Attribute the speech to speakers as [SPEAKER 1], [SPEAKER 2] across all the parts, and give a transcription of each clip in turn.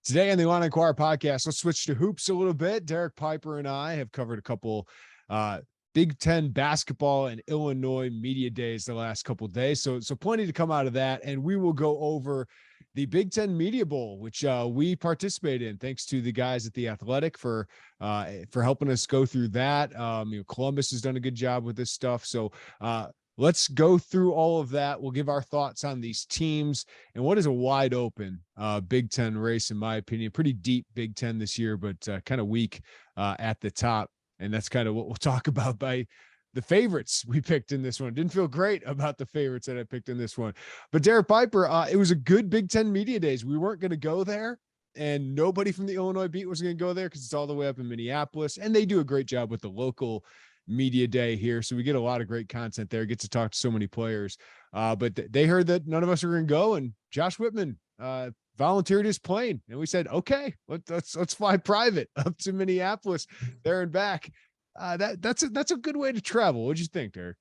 [SPEAKER 1] Today on the Illini Inquirer Podcast, let's switch to hoops a little bit. Derek Piper and I have covered a couple Big Ten basketball and Illinois media days the last couple of days. So plenty to come out of that. And we will go over the Big Ten Media Bowl, which we participated in. Thanks to the guys at The Athletic for helping us go through that. Columbus has done a good job with this stuff. So let's go through all of that. We'll give our thoughts on these teams and what is a wide open Big Ten race, in my opinion. Pretty deep Big Ten this year, but kind of weak at the top. And that's kind of what we'll talk about by the favorites we picked in this one. Didn't feel great about the favorites that I picked in this one. But Derek Piper, it was a good Big Ten media days. We weren't going to go there, and nobody from the Illinois beat was going to go there because it's all the way up in Minneapolis. And they do a great job with the local media day here. So we get a lot of great content there, get to talk to so many players. But they heard that none of us are going to go, and Josh Whitman volunteered his plane, and we said, okay, let's fly private up to Minneapolis there and back. That's a good way to travel. What'd you think, Derek?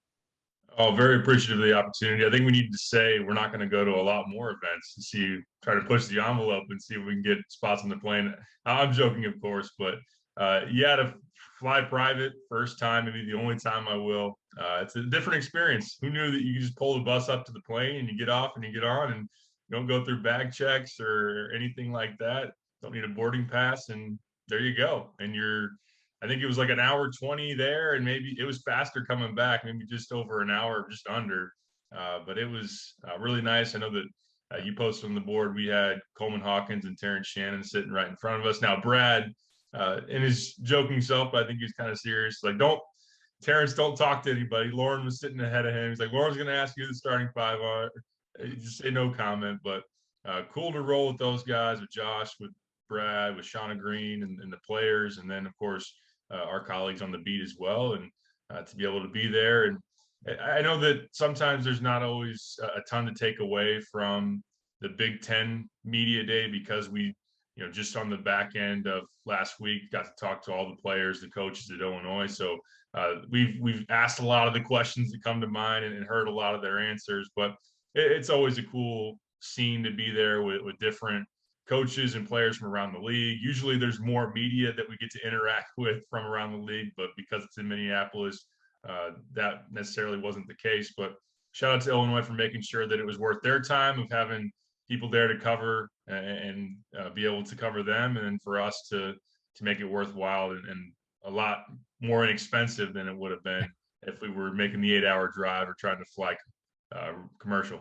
[SPEAKER 2] Oh, very appreciative of the opportunity. I think we need to say we're not going to go to a lot more events to try to push the envelope and see if we can get spots on the plane. I'm joking, of course, but to fly private, first time, maybe the only time I will. It's a different experience. Who knew that you could just pull the bus up to the plane and you get off and you get on and you don't go through bag checks or anything like that. Don't need a boarding pass, and there you go. And I think it was like an hour 20 there, and maybe it was faster coming back, maybe just over an hour, just under. But it was really nice. I know that you posted on the board, we had Coleman Hawkins and Terrence Shannon sitting right in front of us. Now, Brad, in his joking self, but I think he's kind of serious. Like, Terrence, don't talk to anybody. Lauren was sitting ahead of him. He's like, Lauren's going to ask you the starting five are. Just say no comment. But cool to roll with those guys, with Josh, with Brad, with Shauna Green and the players. And then, of course, our colleagues on the beat as well. And to be able to be there. And I know that sometimes there's not always a ton to take away from the Big Ten media day because we, just on the back end of last week, got to talk to all the players, the coaches at Illinois. So we've asked a lot of the questions that come to mind and heard a lot of their answers. But it's always a cool scene to be there with different coaches and players from around the league. Usually there's more media that we get to interact with from around the league, but because it's in Minneapolis, that necessarily wasn't the case. But shout out to Illinois for making sure that it was worth their time of having people there to cover and be able to cover them, and for us to make it worthwhile and a lot more inexpensive than it would have been if we were making the 8-hour drive or trying to fly commercial.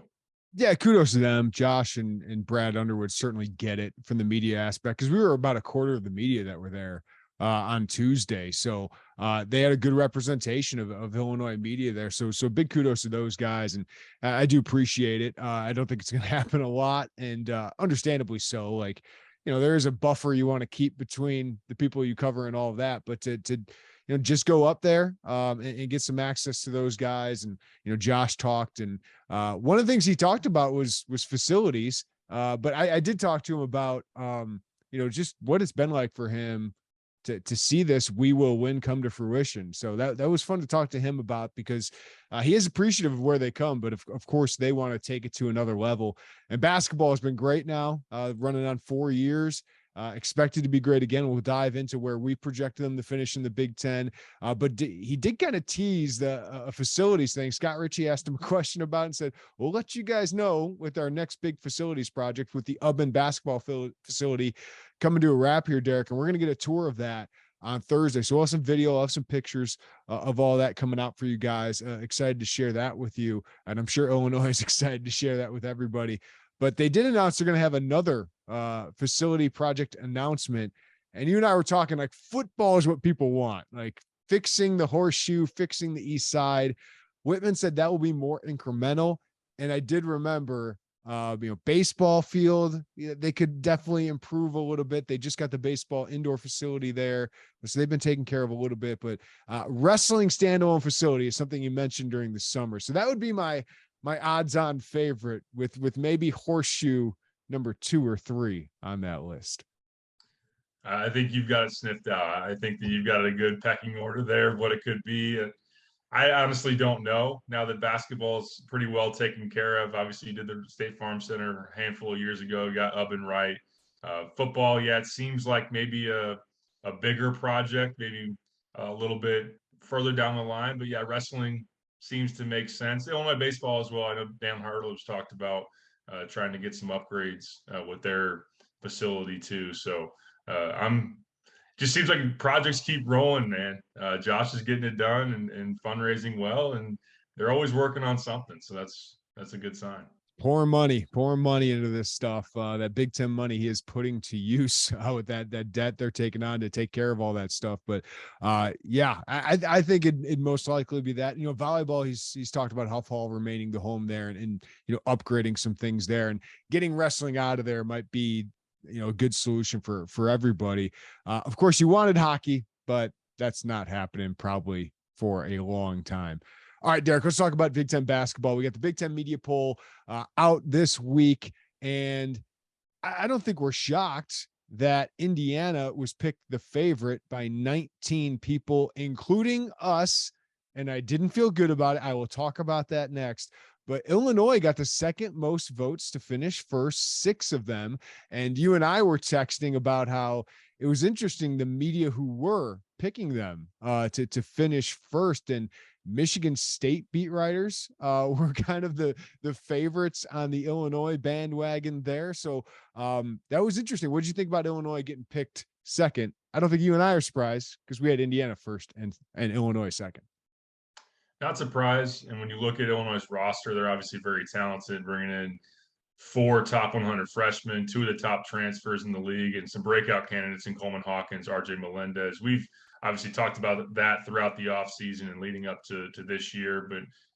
[SPEAKER 1] Yeah, kudos to them. Josh and Brad Underwood certainly get it from the media aspect, because we were about a quarter of the media that were there on Tuesday. So they had a good representation of Illinois media there. So big kudos to those guys. And I do appreciate it. I don't think it's going to happen a lot, and understandably so. Like, there is a buffer you want to keep between the people you cover and all of that, but to just go up there and get some access to those guys. And, Josh talked, and one of the things he talked about was facilities. But I did talk to him about, just what it's been like for him to see this "we will win" come to fruition. So that was fun to talk to him about, because he is appreciative of where they come, but of course they want to take it to another level. And basketball has been great now, running on 4 years. Expected to be great again. We'll dive into where we projected them to finish in the Big Ten. But he did kind of tease the facilities thing. Scott Ritchie asked him a question about it and said, we'll let you guys know with our next big facilities project with the Ubben basketball facility coming to a wrap here, Derek. And we're going to get a tour of that on Thursday. So we'll have some video, I'll have some pictures of all that coming out for you guys. Excited to share that with you. And I'm sure Illinois is excited to share that with everybody. But they did announce they're going to have another facility project announcement. And you and I were talking, like, football is what people want, like fixing the horseshoe, fixing the east side. Whitman said that will be more incremental. And I did remember, baseball field, they could definitely improve a little bit. They just got the baseball indoor facility there, so they've been taken care of a little bit. But wrestling standalone facility is something you mentioned during the summer. So that would be my odds-on favorite, with maybe horseshoe number 2 or 3 on that list.
[SPEAKER 2] I think you've got it sniffed out. I think that you've got a good pecking order there of what it could be. I honestly don't know, now that basketball is pretty well taken care of. Obviously, you did the State Farm Center a handful of years ago, got Ubben right. Football, yeah, it seems like maybe a bigger project, maybe a little bit further down the line. But yeah, wrestling seems to make sense. Illinois baseball as well. I know Dan Hartlow's talked about trying to get some upgrades with their facility too. So I'm just seems like projects keep rolling, man. Josh is getting it done and fundraising well, and they're always working on something. So that's a good sign.
[SPEAKER 1] Pouring money into this stuff. That Big Ten money he is putting to use with that debt they're taking on to take care of all that stuff. But yeah, I think it most likely be that. Volleyball. He's talked about Huff Hall remaining the home there, and upgrading some things there, and getting wrestling out of there might be a good solution for everybody. Of course, you wanted hockey, but that's not happening probably for a long time. All right, Derek, let's talk about Big Ten basketball. We got the Big Ten media poll out this week, and I don't think we're shocked that Indiana was picked the favorite by 19 people, including us, and I didn't feel good about it. I will talk about that next. But Illinois got the second most votes to finish first, 6 of them. And you and I were texting about how it was interesting, the media who were picking them to finish first, and Michigan State beat writers were kind of the favorites on the Illinois bandwagon there. So that was interesting. What did you think about Illinois getting picked second? I don't think you and I are surprised because we had Indiana first and Illinois second.
[SPEAKER 2] Not surprised. And when you look at Illinois' roster, they're obviously very talented, bringing in 4 top 100 freshmen, 2 of the top transfers in the league, and some breakout candidates in Coleman Hawkins, RJ Melendez. We've obviously talked about that throughout the offseason and leading up to this year.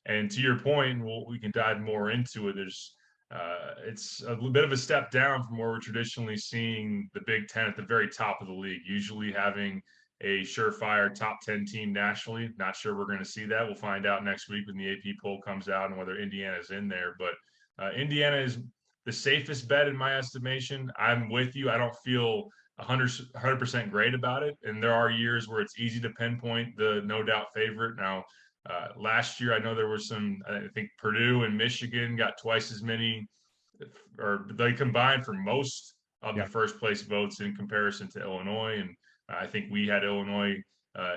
[SPEAKER 2] And to your point, we can dive more into it. It's a bit of a step down from where we're traditionally seeing the Big Ten at the very top of the league, usually having a surefire top 10 team nationally. Not sure we're going to see that. We'll find out next week when the AP poll comes out and whether Indiana is in there. But Indiana is the safest bet in my estimation. I'm with you. I don't feel 100% great about it. And there are years where it's easy to pinpoint the no doubt favorite. Now, last year, I know there were I think Purdue and Michigan got twice as many, or they combined for most of the first place votes in comparison to Illinois. And I think we had Illinois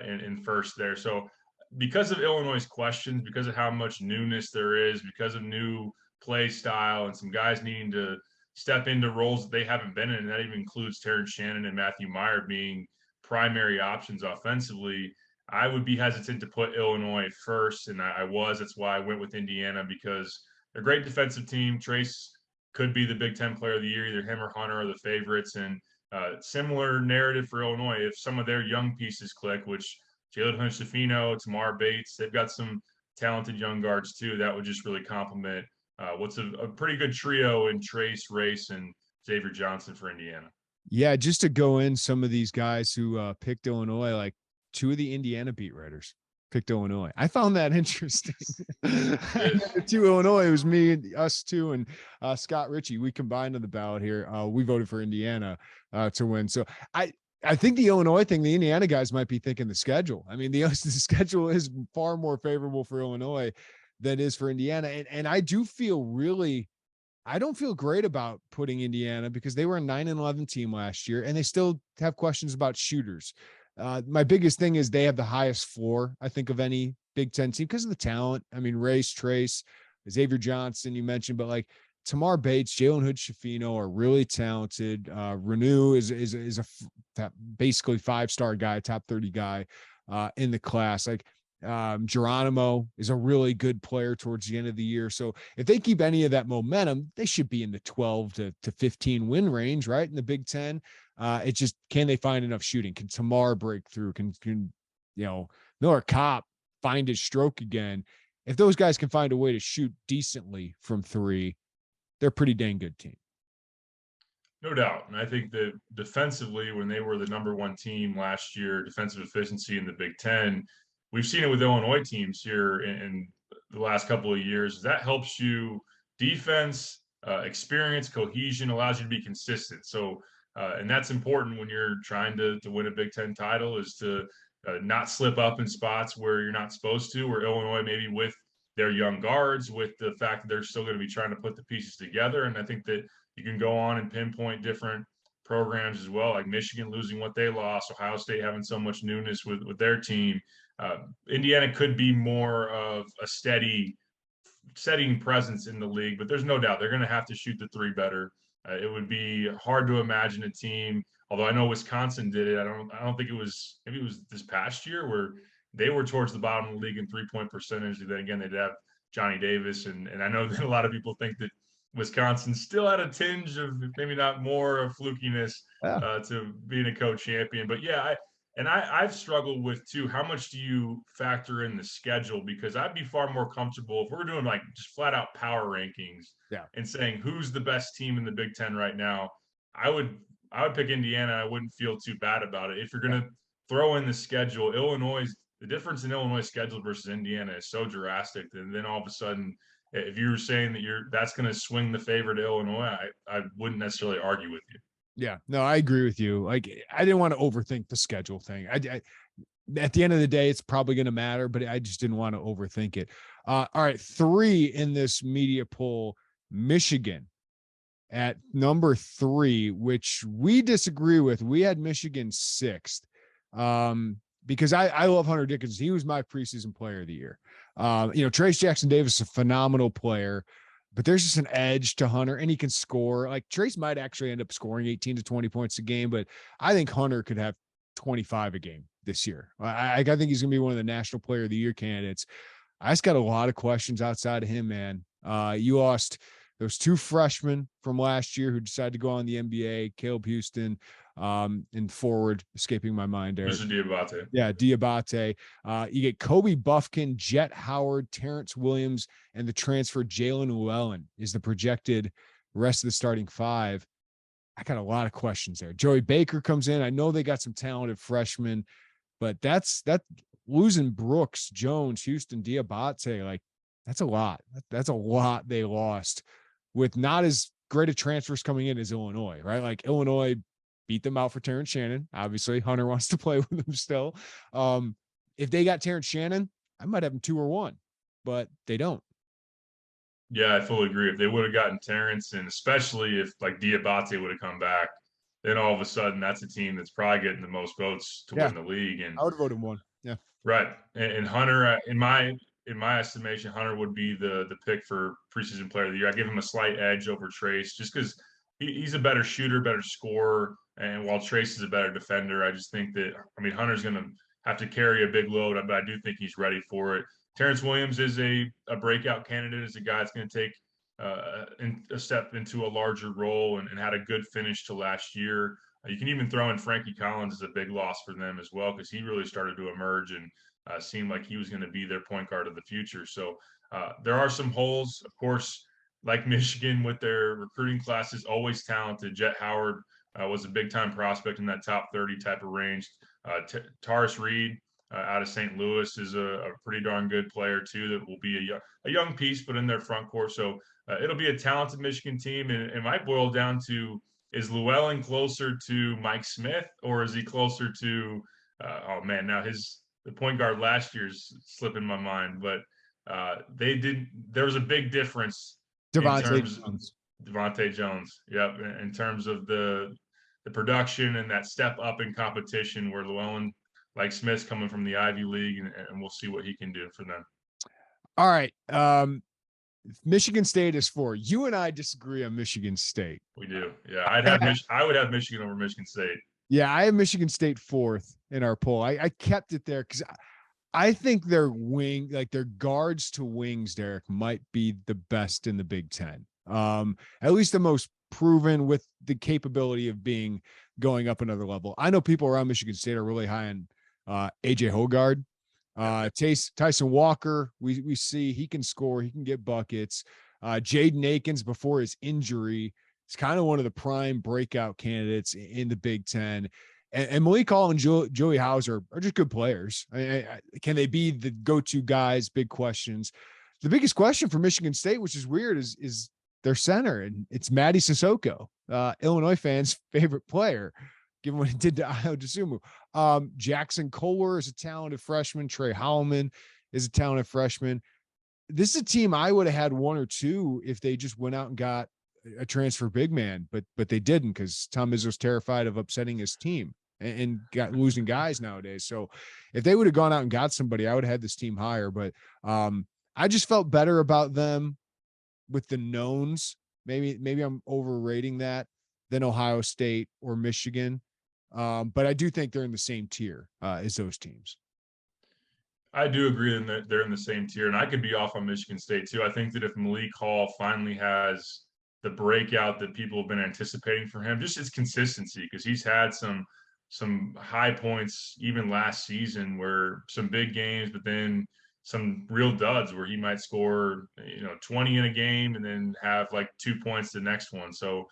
[SPEAKER 2] in first there. So because of Illinois' questions, because of how much newness there is, because of new play style and some guys needing to step into roles that they haven't been in, and that even includes Terrence Shannon and Matthew Meyer being primary options offensively, I would be hesitant to put Illinois first, and I was. That's why I went with Indiana, because they're a great defensive team. Trace could be the Big Ten Player of the Year. Either him or Hunter are the favorites, and similar narrative for Illinois. If some of their young pieces click, which Jalen Hood-Schifino, Tamar Bates, they've got some talented young guards too. That would just really complement what's a pretty good trio in Trace, Race, and Xavier Johnson for Indiana.
[SPEAKER 1] Yeah, just to go in, some of these guys who picked Illinois, like 2 of the Indiana beat writers picked Illinois. I found that interesting. 2 Illinois, it was me, us 2, and Scott Ritchie. We combined on the ballot here. We voted for Indiana to win. So I think the Illinois thing, the Indiana guys might be thinking the schedule. I mean, the schedule is far more favorable for Illinois than it is for Indiana. And I do feel I don't feel great about putting Indiana, because they were a 9-11 team last year, and they still have questions about shooters. My biggest thing is they have the highest floor, I think, of any Big Ten team because of the talent. I mean, Race, Trace, Xavier Johnson, you mentioned, but like Tamar Bates, Jalen Hood-Schifino are really talented. Renew is a basically 5-star guy, top 30 guy in the class. Like Geronimo is a really good player towards the end of the year. So if they keep any of that momentum, they should be in the 12 to 15 win range, right? In the Big Ten. It's just, can they find enough shooting? Can Tamar break through? Can Miller Kopp find his stroke again? If those guys can find a way to shoot decently from 3, they're a pretty dang good team.
[SPEAKER 2] No doubt. And I think that defensively, when they were the number 1 team last year, defensive efficiency in the Big Ten, we've seen it with Illinois teams here in the last couple of years. That helps you defense, experience, cohesion, allows you to be consistent. So, and that's important when you're trying to win a Big Ten title, is to not slip up in spots where you're not supposed to, where Illinois maybe with their young guards, with the fact that they're still going to be trying to put the pieces together. And I think that you can go on and pinpoint different programs as well, like Michigan losing what they lost, Ohio State having so much newness with their team. Indiana could be more of a steady setting presence in the league, but there's no doubt they're going to have to shoot the three better. It would be hard to imagine a team, although I know Wisconsin did it. I don't think it was, maybe it was this past year where they were towards the bottom of the league in 3-point percentage. Then again, they'd have Johnny Davis, and I know that a lot of people think that Wisconsin still had a tinge of maybe not more of flukiness to being a co-champion. But yeah, I've struggled with too, how much do you factor in the schedule? Because I'd be far more comfortable if we're doing like just flat out power rankings and saying who's the best team in the Big Ten right now. I would pick Indiana. I wouldn't feel too bad about it. If you're going to throw in the schedule, the difference in Illinois' schedule versus Indiana is so drastic. And then all of a sudden, if you were saying that that's going to swing the favor to Illinois, I wouldn't necessarily argue with you.
[SPEAKER 1] Yeah, no, I agree with you. Like, I didn't want to overthink the schedule thing. I at the end of the day, it's probably going to matter, but I just didn't want to overthink it. All right, 3 in this media poll, Michigan at number 3, which we disagree with. We had Michigan 6th because I love Hunter Dickinson. He was my preseason player of the year. Trace Jackson Davis is a phenomenal player, but there's just an edge to Hunter, and he can score. Like, Trace might actually end up scoring 18 to 20 points a game, but I think Hunter could have 25 a game this year. I think he's going to be one of the National Player of the Year candidates. I just got a lot of questions outside of him, man. You lost those 2 freshmen from last year who decided to go on the NBA, Caleb Houston, and forward, escaping my mind there.
[SPEAKER 2] This is Diabate.
[SPEAKER 1] Yeah, Diabate. You get Kobe Buffkin, Jet Howard, Terrence Williams, and the transfer Jalen Llewellyn is the projected rest of the starting 5. I got a lot of questions there. Joey Baker comes in. I know they got some talented freshmen, but that losing Brooks, Jones, Houston, Diabate, like, that's a lot. That's a lot they lost with not as great of transfers coming in as Illinois, right? Like, Illinois beat them out for Terrence Shannon. Obviously, Hunter wants to play with them still. If they got Terrence Shannon, I might have them 2 or 1, but they don't.
[SPEAKER 2] Yeah, I fully agree. If they would have gotten Terrence, and especially if like Diabate would have come back, then all of a sudden that's a team that's probably getting the most votes to win the league. And
[SPEAKER 1] I would have voted 1. Yeah.
[SPEAKER 2] Right. And Hunter, in my estimation, Hunter would be the pick for preseason player of the year. I give him a slight edge over Trace just because he's a better shooter, better scorer. And while Trace is a better defender, I just think that, Hunter's going to have to carry a big load, but I do think he's ready for it. Terrence Williams is a breakout candidate, as a guy that's going to take a step into a larger role and had a good finish to last year. You can even throw in Frankie Collins as a big loss for them as well, because he really started to emerge and seemed like he was going to be their point guard of the future. So there are some holes, of course, like Michigan with their recruiting classes, always talented. Jet Howard was a big-time prospect in that top 30 type of range. Taurus Reed out of St. Louis is a pretty darn good player too, that will be a young piece, but in their front court. So it'll be a talented Michigan team, and it might boil down to, is Llewellyn closer to Mike Smith, or is he closer to now the point guard last year's slipping my mind, but there was a big difference. Devontae Jones. Yep. In terms of the production and that step up in competition, where Llewellyn, like Smith's coming from the Ivy League, and we'll see what he can do for them.
[SPEAKER 1] All right. Michigan State is 4. You and I disagree on Michigan State.
[SPEAKER 2] We do. Yeah. I would have Michigan over Michigan State.
[SPEAKER 1] Yeah. I have Michigan State 4th in our poll. I kept it there because I think their guards to wings, Derek, might be the best in the Big Ten. At least the most proven, with the capability of going up another level. I know people around Michigan State are really high on AJ Hogard. Tyson Walker, we see he can score, he can get buckets. Jaden Akins, before his injury, is kind of one of the prime breakout candidates in the Big Ten. And Malik Hall and Joey Hauser are just good players. Can they be the go-to guys? Big questions. The biggest question for Michigan State, which is weird, is their center, and it's Mady Sissoko, Illinois fans' favorite player, given what he did to Ayo Dosunmu. Jackson Kohler is a talented freshman. Trey Howman is a talented freshman. This is a team I would have had 1 or 2 if they just went out and got a transfer big man, but they didn't, because Tom Izzo's terrified of upsetting his team and got losing guys nowadays. So if they would have gone out and got somebody, I would have had this team higher. But I just felt better about them with the knowns. Maybe I'm overrating that than Ohio State or Michigan. But I do think they're in the same tier as those teams.
[SPEAKER 2] I do agree that they're in the same tier, and I could be off on Michigan State too. I think that if Malik Hall finally has the breakout that people have been anticipating for him, just his consistency, because he's had some high points even last season, where some big games, but then some real duds where he might score 20 in a game and then have like 2 points the next one. So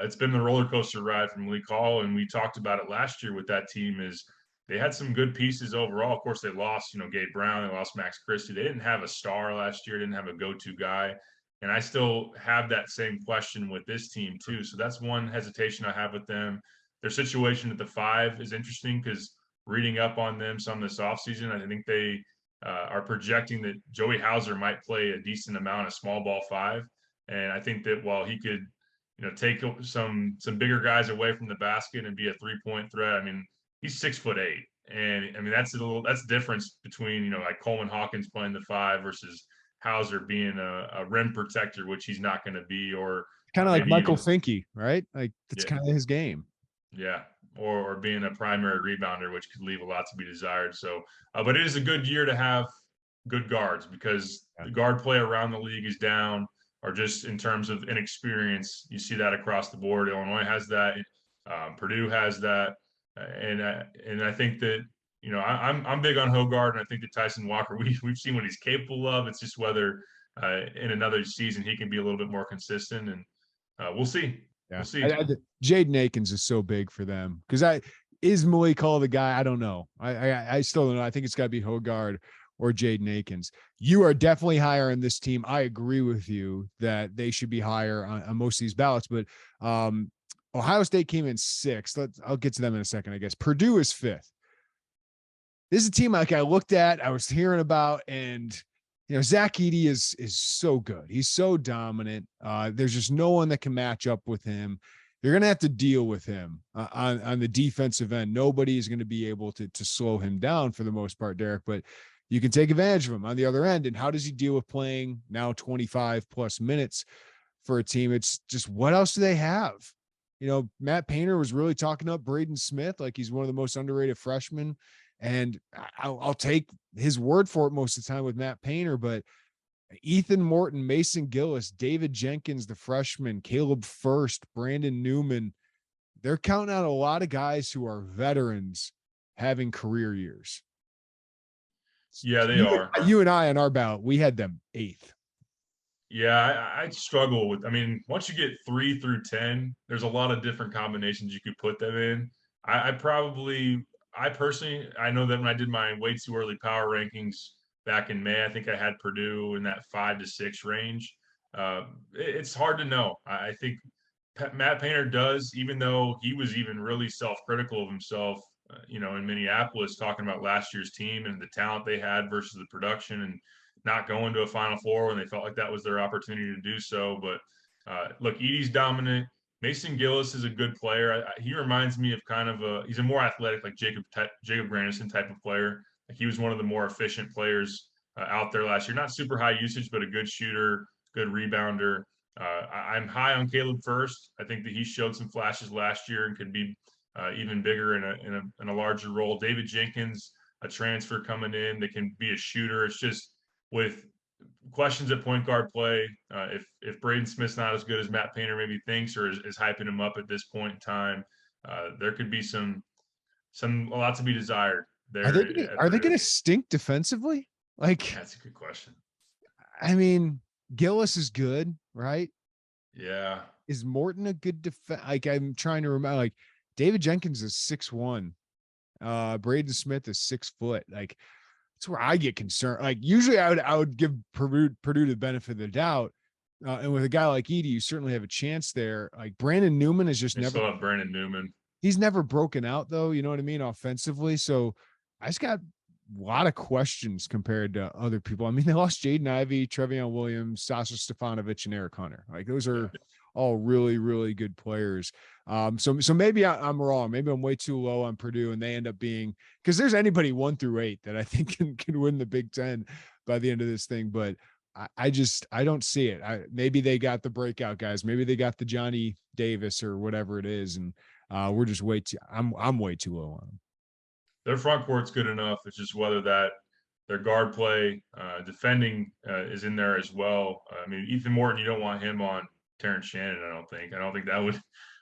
[SPEAKER 2] it's been the roller coaster ride from Malik Hall, and we talked about it last year with that team. Is they had some good pieces overall. Of course, they lost, Gabe Brown, they lost Max Christie. They didn't have a star last year, didn't have a go-to guy. And I still have that same question with this team too. So that's one hesitation I have with them. Their situation at the 5 is interesting, because reading up on them some this offseason, I think they are projecting that Joey Hauser might play a decent amount of small ball 5. And I think that while he could, take some bigger guys away from the basket and be a 3-point threat, I mean, he's 6'8", and I mean that's difference between like Coleman Hawkins playing the 5 versus Hauser being a rim protector, which he's not going to be, or
[SPEAKER 1] kind of like Michael Finke, right? Like that's kind of his game.
[SPEAKER 2] Yeah, or being a primary rebounder, which could leave a lot to be desired. So, but it is a good year to have good guards, because the guard play around the league is down, or just in terms of inexperience, you see that across the board. Illinois has that, Purdue has that. And I think that I'm big on Hogard, and I think that Tyson Walker, we've seen what he's capable of. It's just whether in another season he can be a little bit more consistent, and we'll see.
[SPEAKER 1] Yeah.
[SPEAKER 2] We'll see.
[SPEAKER 1] Jaden Akins is so big for them, because is Malik Hall the guy? I don't know. I still don't know. I think it's got to be Hogard or Jaden Akins. You are definitely higher on this team. I agree with you that they should be higher on most of these ballots, but Ohio State came in 6th. I'll get to them in a second, I guess. Purdue is 5th. This is a team like I looked at, I was hearing about, and Zach Edey is so good. He's so dominant. There's just no one that can match up with him. You're gonna have to deal with him on the defensive end. Nobody is going to be able to slow him down for the most part, Derek. But you can take advantage of him on the other end. And how does he deal with playing now 25 plus minutes for a team? It's just, what else do they have? Matt Painter was really talking up Braden Smith like he's one of the most underrated freshmen. And I'll take his word for it most of the time with Matt Painter. But Ethan Morton, Mason Gillis, David Jenkins, the freshman, Caleb First, Brandon Newman, they're counting out a lot of guys who are veterans having career years.
[SPEAKER 2] Yeah, they are.
[SPEAKER 1] You and I on our ballot, we had them 8th.
[SPEAKER 2] Yeah, I struggle with, once you get 3 through 10, there's a lot of different combinations you could put them in. I personally, I know that when I did my way too early power rankings back in May, I think I had Purdue in that 5 to 6 range. It's hard to know. I think Matt Painter does, even though he was even really self-critical of himself, in Minneapolis, talking about last year's team and the talent they had versus the production, and not going to a Final Four when they felt like that was their opportunity to do so. But look, Edey's dominant. Mason Gillis is a good player. He reminds me of he's a more athletic, like Jacob Grandison type of player. Like he was one of the more efficient players out there last year. Not super high usage, but a good shooter, good rebounder. I'm high on Caleb First. I think that he showed some flashes last year and could be even bigger in a larger role. David Jenkins, a transfer coming in that can be a shooter. It's just with questions at point guard play. If Braden Smith's not as good as Matt Painter maybe thinks, or is hyping him up at this point in time, there could be a lot to be desired there.
[SPEAKER 1] Are they going to stink defensively? Like,
[SPEAKER 2] that's a good question.
[SPEAKER 1] Gillis is good, right?
[SPEAKER 2] Yeah.
[SPEAKER 1] Is Morton a good defense? Like, I'm trying to remember. Like, David Jenkins is 6'1". Braden Smith is 6 foot. Like, that's where I get concerned. Like, usually I would give Purdue the benefit of the doubt. And with a guy like Edey, you certainly have a chance there. Like, Brandon Newman is just never.
[SPEAKER 2] Still have Brandon Newman.
[SPEAKER 1] He's never broken out, though. You know what I mean? Offensively. So I just got a lot of questions compared to other people. They lost Jaden Ivey, Trevion Williams, Sasha Stefanovic, and Eric Hunter. Like, those are all really, really good players. So maybe I'm wrong. Maybe I'm way too low on Purdue, and they end up being, because there's anybody 1 through 8 that I think can win the Big Ten by the end of this thing. But I don't see it. Maybe they got the breakout guys. Maybe they got the Johnny Davis or whatever it is, and we're just way too. I'm way too low on them.
[SPEAKER 2] Their front court's good enough. It's just whether their guard play, defending is in there as well. I mean, Ethan Morton, you don't want him on Terrence Shannon. I don't think. I don't think that would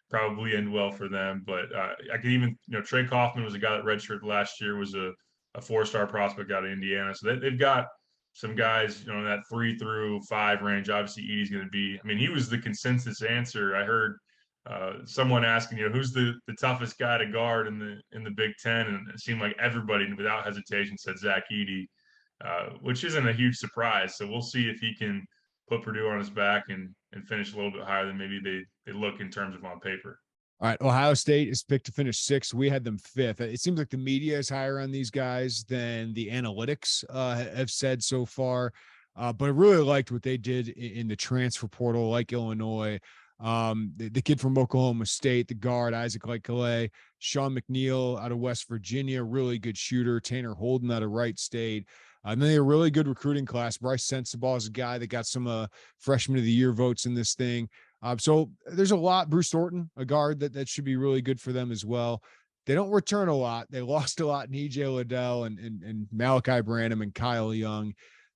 [SPEAKER 2] probably end well for them. But I could even, Trey Kaufman was a guy that redshirted last year, was a 4-star prospect out of Indiana. So they've got some guys, in that 3 through 5 range. Obviously, Edey's going to be. I mean, he was the consensus answer. I heard someone asking, who's the toughest guy to guard in the Big Ten, and it seemed like everybody, without hesitation, said Zach Edey, which isn't a huge surprise. So we'll see if he can put Purdue on his back and finish a little bit higher than maybe they look in terms of on paper.
[SPEAKER 1] All right, Ohio State is picked to finish 6th. We had them 5th. It seems like the media is higher on these guys than the analytics have said so far. But I really liked what they did in the transfer portal, like Illinois. The kid from Oklahoma State, the guard, Isaac Calais, Sean McNeil out of West Virginia, really good shooter, Tanner Holden out of Wright State. And then a really good recruiting class. Bryce Sensabaugh is a guy that got some freshman of the year votes in this thing. So there's a lot. Bruce Thornton, a guard that should be really good for them as well. They don't return a lot. They lost a lot in EJ Liddell and Malachi Branham and Kyle Young.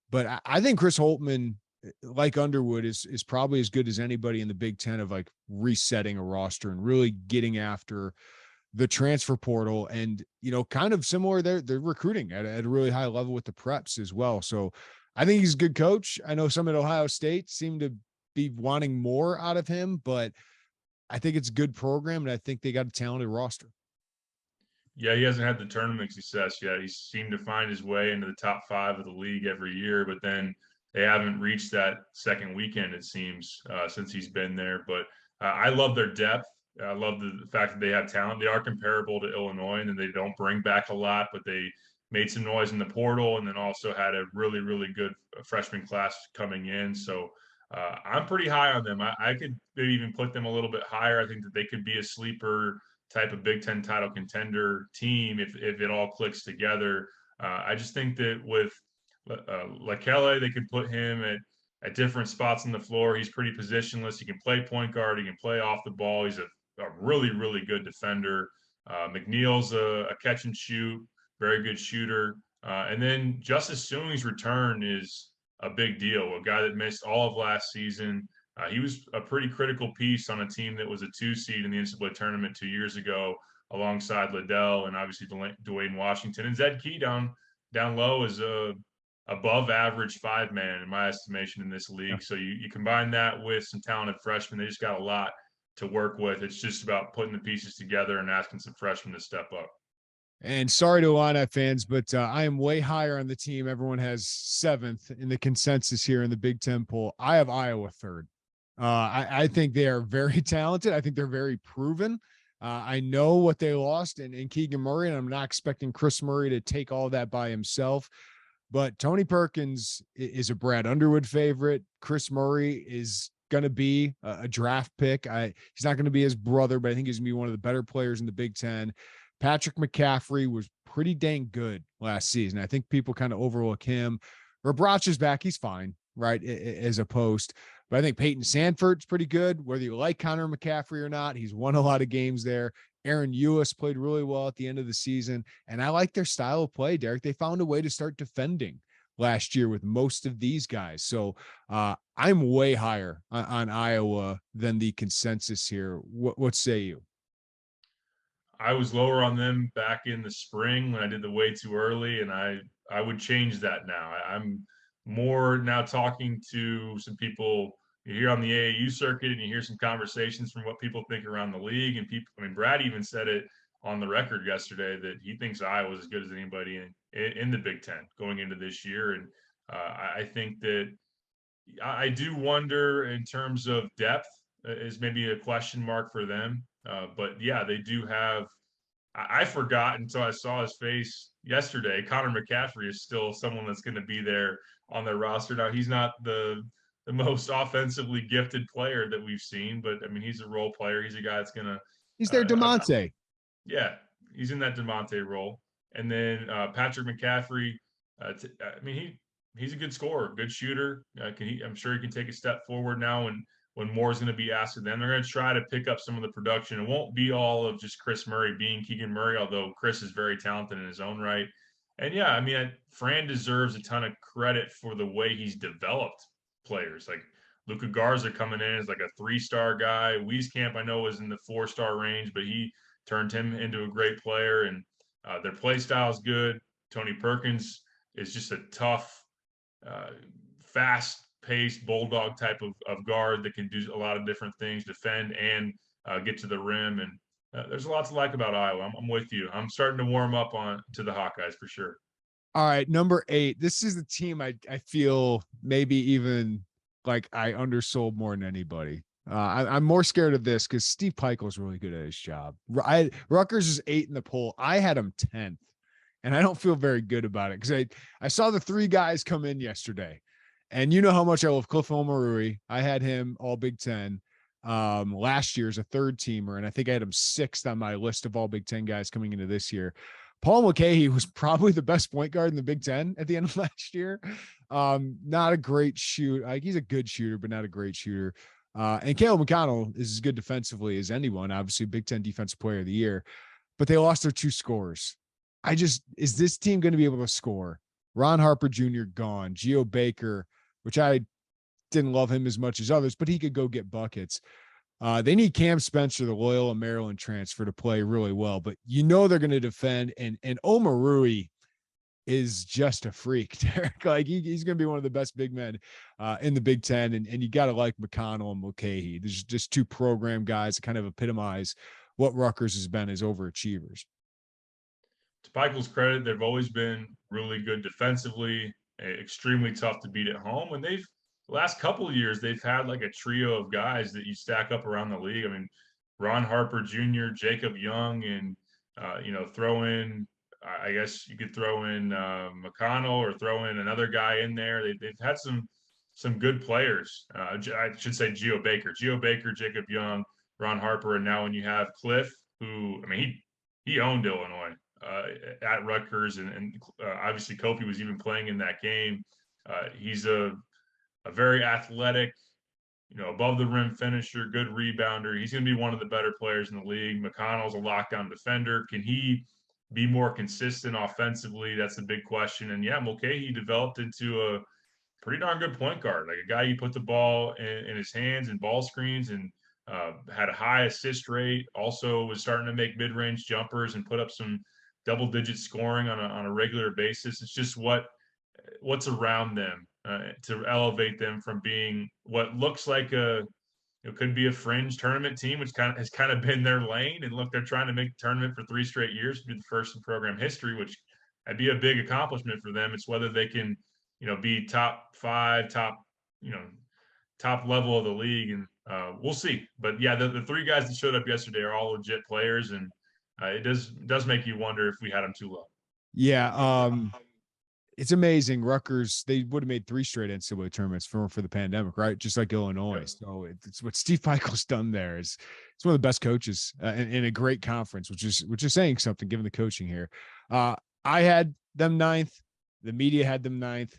[SPEAKER 1] But I think Chris Holtmann, like Underwood, is probably as good as anybody in the Big Ten of like resetting a roster and really getting after the transfer portal. And, kind of similar, they're recruiting at a really high level with the preps as well. So I think he's a good coach. I know some at Ohio State seem to be wanting more out of him, but I think it's a good program, and I think they got a talented roster.
[SPEAKER 2] Yeah, he hasn't had the tournament success yet. He seemed to find his way into the top 5 of the league every year, but then they haven't reached that second weekend, it seems, since he's been there. But I love their depth. I love the fact that they have talent. They are comparable to Illinois, and they don't bring back a lot, but they made some noise in the portal, and then also had a really, really good freshman class coming in. So I'm pretty high on them. I could maybe even put them a little bit higher. I think that they could be a sleeper type of Big Ten title contender team if it all clicks together. I just think that with Lekele, they could put him at different spots on the floor. He's pretty positionless. He can play point guard. He can play off the ball. He's a really, really good defender. McNeil's a catch and shoot, very good shooter. And then Justice Suing's return is a big deal. A guy that missed all of last season. He was a pretty critical piece on a team that was a 2 seed in the NCAA tournament 2 years ago, alongside Liddell and obviously Dwayne Washington. And Zed Key down low is a above average 5-man in my estimation in this league. So you combine that with some talented freshmen. They just got a lot to work with. It's just about putting the pieces together and asking some freshmen to step up.
[SPEAKER 1] And sorry to Illini fans, but I am way higher on the team. Everyone has 7th in the consensus here in the Big Ten poll. I have Iowa 3rd. I think they are very talented. I think they're very proven. I know what they lost in Keegan Murray, and I'm not expecting Chris Murray to take all that by himself. But Tony Perkins is a Brad Underwood favorite. Chris Murray is going to be a draft pick. He's not going to be his brother, but I think he's going to be one of the better players in the Big Ten. Patrick McCaffrey was pretty dang good last season. I think people kind of overlook him. Rebrach is back. He's fine, right, as a post. But I think Peyton Sanford's pretty good, whether you like Connor McCaffrey or not. He's won a lot of games there. Aaron Ewis played really well at the end of the season. And I like their style of play, Derek. They found a way to start defending last year with most of these guys. So I'm way higher on Iowa than the consensus here. What say you?
[SPEAKER 2] I was lower on them back in the spring when I did the way too early, and I would change that now. I'm more now talking to some people here on the AAU circuit, and you hear some conversations from what people think around the league. And people, I mean, Brad even said it on the record yesterday that he thinks Iowa's as good as anybody in the Big Ten going into this year. And I think that I do wonder in terms of depth is maybe a question mark for them. But yeah, they do have. I forgot until I saw his face yesterday. Connor McCaffrey is still someone that's going to be there on their roster. Now he's not the the most offensively gifted player that we've seen, but I mean, he's a role player. He's a guy that's gonna,
[SPEAKER 1] He's their DeMonte.
[SPEAKER 2] yeah, he's in that DeMonte role. And then Patrick McCaffrey, I mean, he's a good scorer, good shooter. I'm sure he can take a step forward now when more is going to be asked of them. They're going to try to pick up some of the production. It won't be all of just Chris Murray being Keegan Murray, although Chris is very talented in his own right. And yeah, I mean, Fran deserves a ton of credit for the way he's developed players. Like Luka Garza coming in as like a 3-star guy. Wieskamp, I know, was in the 4-star range, but he turned him into a great player. And their play style is good. Tony Perkins is just a tough, fast-paced bulldog type of guard that can do a lot of different things, defend and get to the rim. And there's a lot to like about Iowa. I'm with you. I'm starting to warm up to the Hawkeyes for sure.
[SPEAKER 1] All right, number 8. This is the team I feel maybe even like I undersold more than anybody. I'm more scared of this because Steve Pikiell's really good at his job. Rutgers is 8 in the poll. I had him 10th, and I don't feel very good about it because I saw the 3 guys come in yesterday, and you know how much I love Cliff Omarui. I had him all Big Ten last year as a 3rd-teamer, and I think I had him 6th on my list of all Big Ten guys coming into this year. Paul Mulcahy was probably the best point guard in the Big Ten at the end of last year. Not a great shooter. Like, he's a good shooter, but not a great shooter. And Caleb McConnell is as good defensively as anyone, obviously Big Ten Defensive Player of the Year, but they lost their 2 scorers. Is this team going to be able to score? Ron Harper Jr. gone. Geo Baker, which I didn't love him as much as others, but he could go get buckets. They need Cam Spencer, the Loyola Maryland transfer, to play really well, but you know they're going to defend. And Omarui is just a freak, Derek. Like, he's going to be one of the best big men in the Big Ten, and you got to like McConnell and Mulcahy. There's just 2 program guys that kind of epitomize what Rutgers has been as overachievers.
[SPEAKER 2] To Pikiell's credit, they've always been really good defensively, extremely tough to beat at home. And the last couple of years, they've had like a trio of guys that you stack up around the league. I mean, Ron Harper Jr., Jacob Young, and throw in, I guess you could throw in McConnell or throw in another guy in there. They've had some good players. I should say Geo Baker, Jacob Young, Ron Harper, and now when you have Cliff, who, I mean, he owned Illinois at Rutgers, and obviously Kofi was even playing in that game. He's a very athletic, above the rim finisher, good rebounder. He's going to be one of the better players in the league. McConnell's a lockdown defender. Can he be more consistent offensively? That's the big question. And yeah, Mulcahy developed into a pretty darn good point guard, like a guy you put the ball in his hands and ball screens, and had a high assist rate. Also was starting to make mid-range jumpers and put up some double-digit scoring on a regular basis. It's just what's around them to elevate them from being what looks like it could be a fringe tournament team, which has kind of been their lane. And look, they're trying to make the tournament for 3 straight years, to be the first in program history, which would be a big accomplishment for them. It's whether they can, be top 5, top level of the league, and we'll see. But yeah, the 3 guys that showed up yesterday are all legit players, and it does make you wonder if we had them too low.
[SPEAKER 1] Yeah. It's amazing. Rutgers, they would have made 3 straight NCAA tournaments for the pandemic, right? Just like Illinois. Yeah. So it's what Steve Pikiell's done there. It's one of the best coaches in a great conference, which is saying something given the coaching here. I had them 9th. The media had them 9th,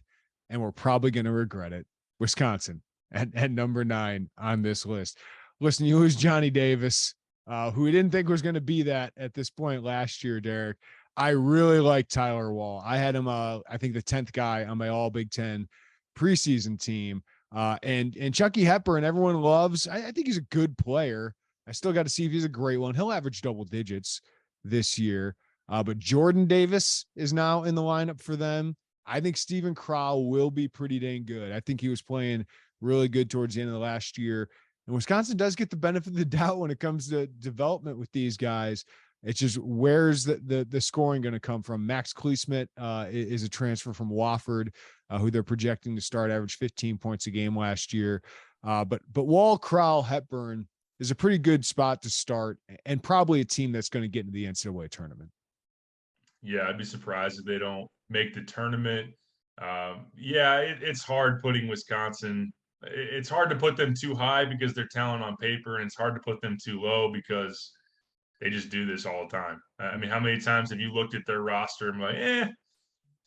[SPEAKER 1] and we're probably going to regret it. Wisconsin at number 9 on this list. Listen, you lose Johnny Davis, who we didn't think was going to be that at this point last year, Derek. I really like Tyler Wall. I had him, I think, the 10th guy on my all Big Ten preseason team. And Chucky Hepburn, everyone loves. I think he's a good player. I still got to see if he's a great one. He'll average double digits this year. But Jordan Davis is now in the lineup for them. I think Steven Crowell will be pretty dang good. I think he was playing really good towards the end of the last year. And Wisconsin does get the benefit of the doubt when it comes to development with these guys. It's just, where's the scoring going to come from? Max Kleesmit is a transfer from Wofford, who they're projecting to start, average 15 points a game last year. But Wall, Crowell, Hepburn is a pretty good spot to start, and probably a team that's going to get into the NCAA tournament.
[SPEAKER 2] Yeah, I'd be surprised if they don't make the tournament. It's hard putting Wisconsin it's hard to put them too high because they're talent on paper, and it's hard to put them too low because they just do this all the time. I mean, how many times have you looked at their roster and like,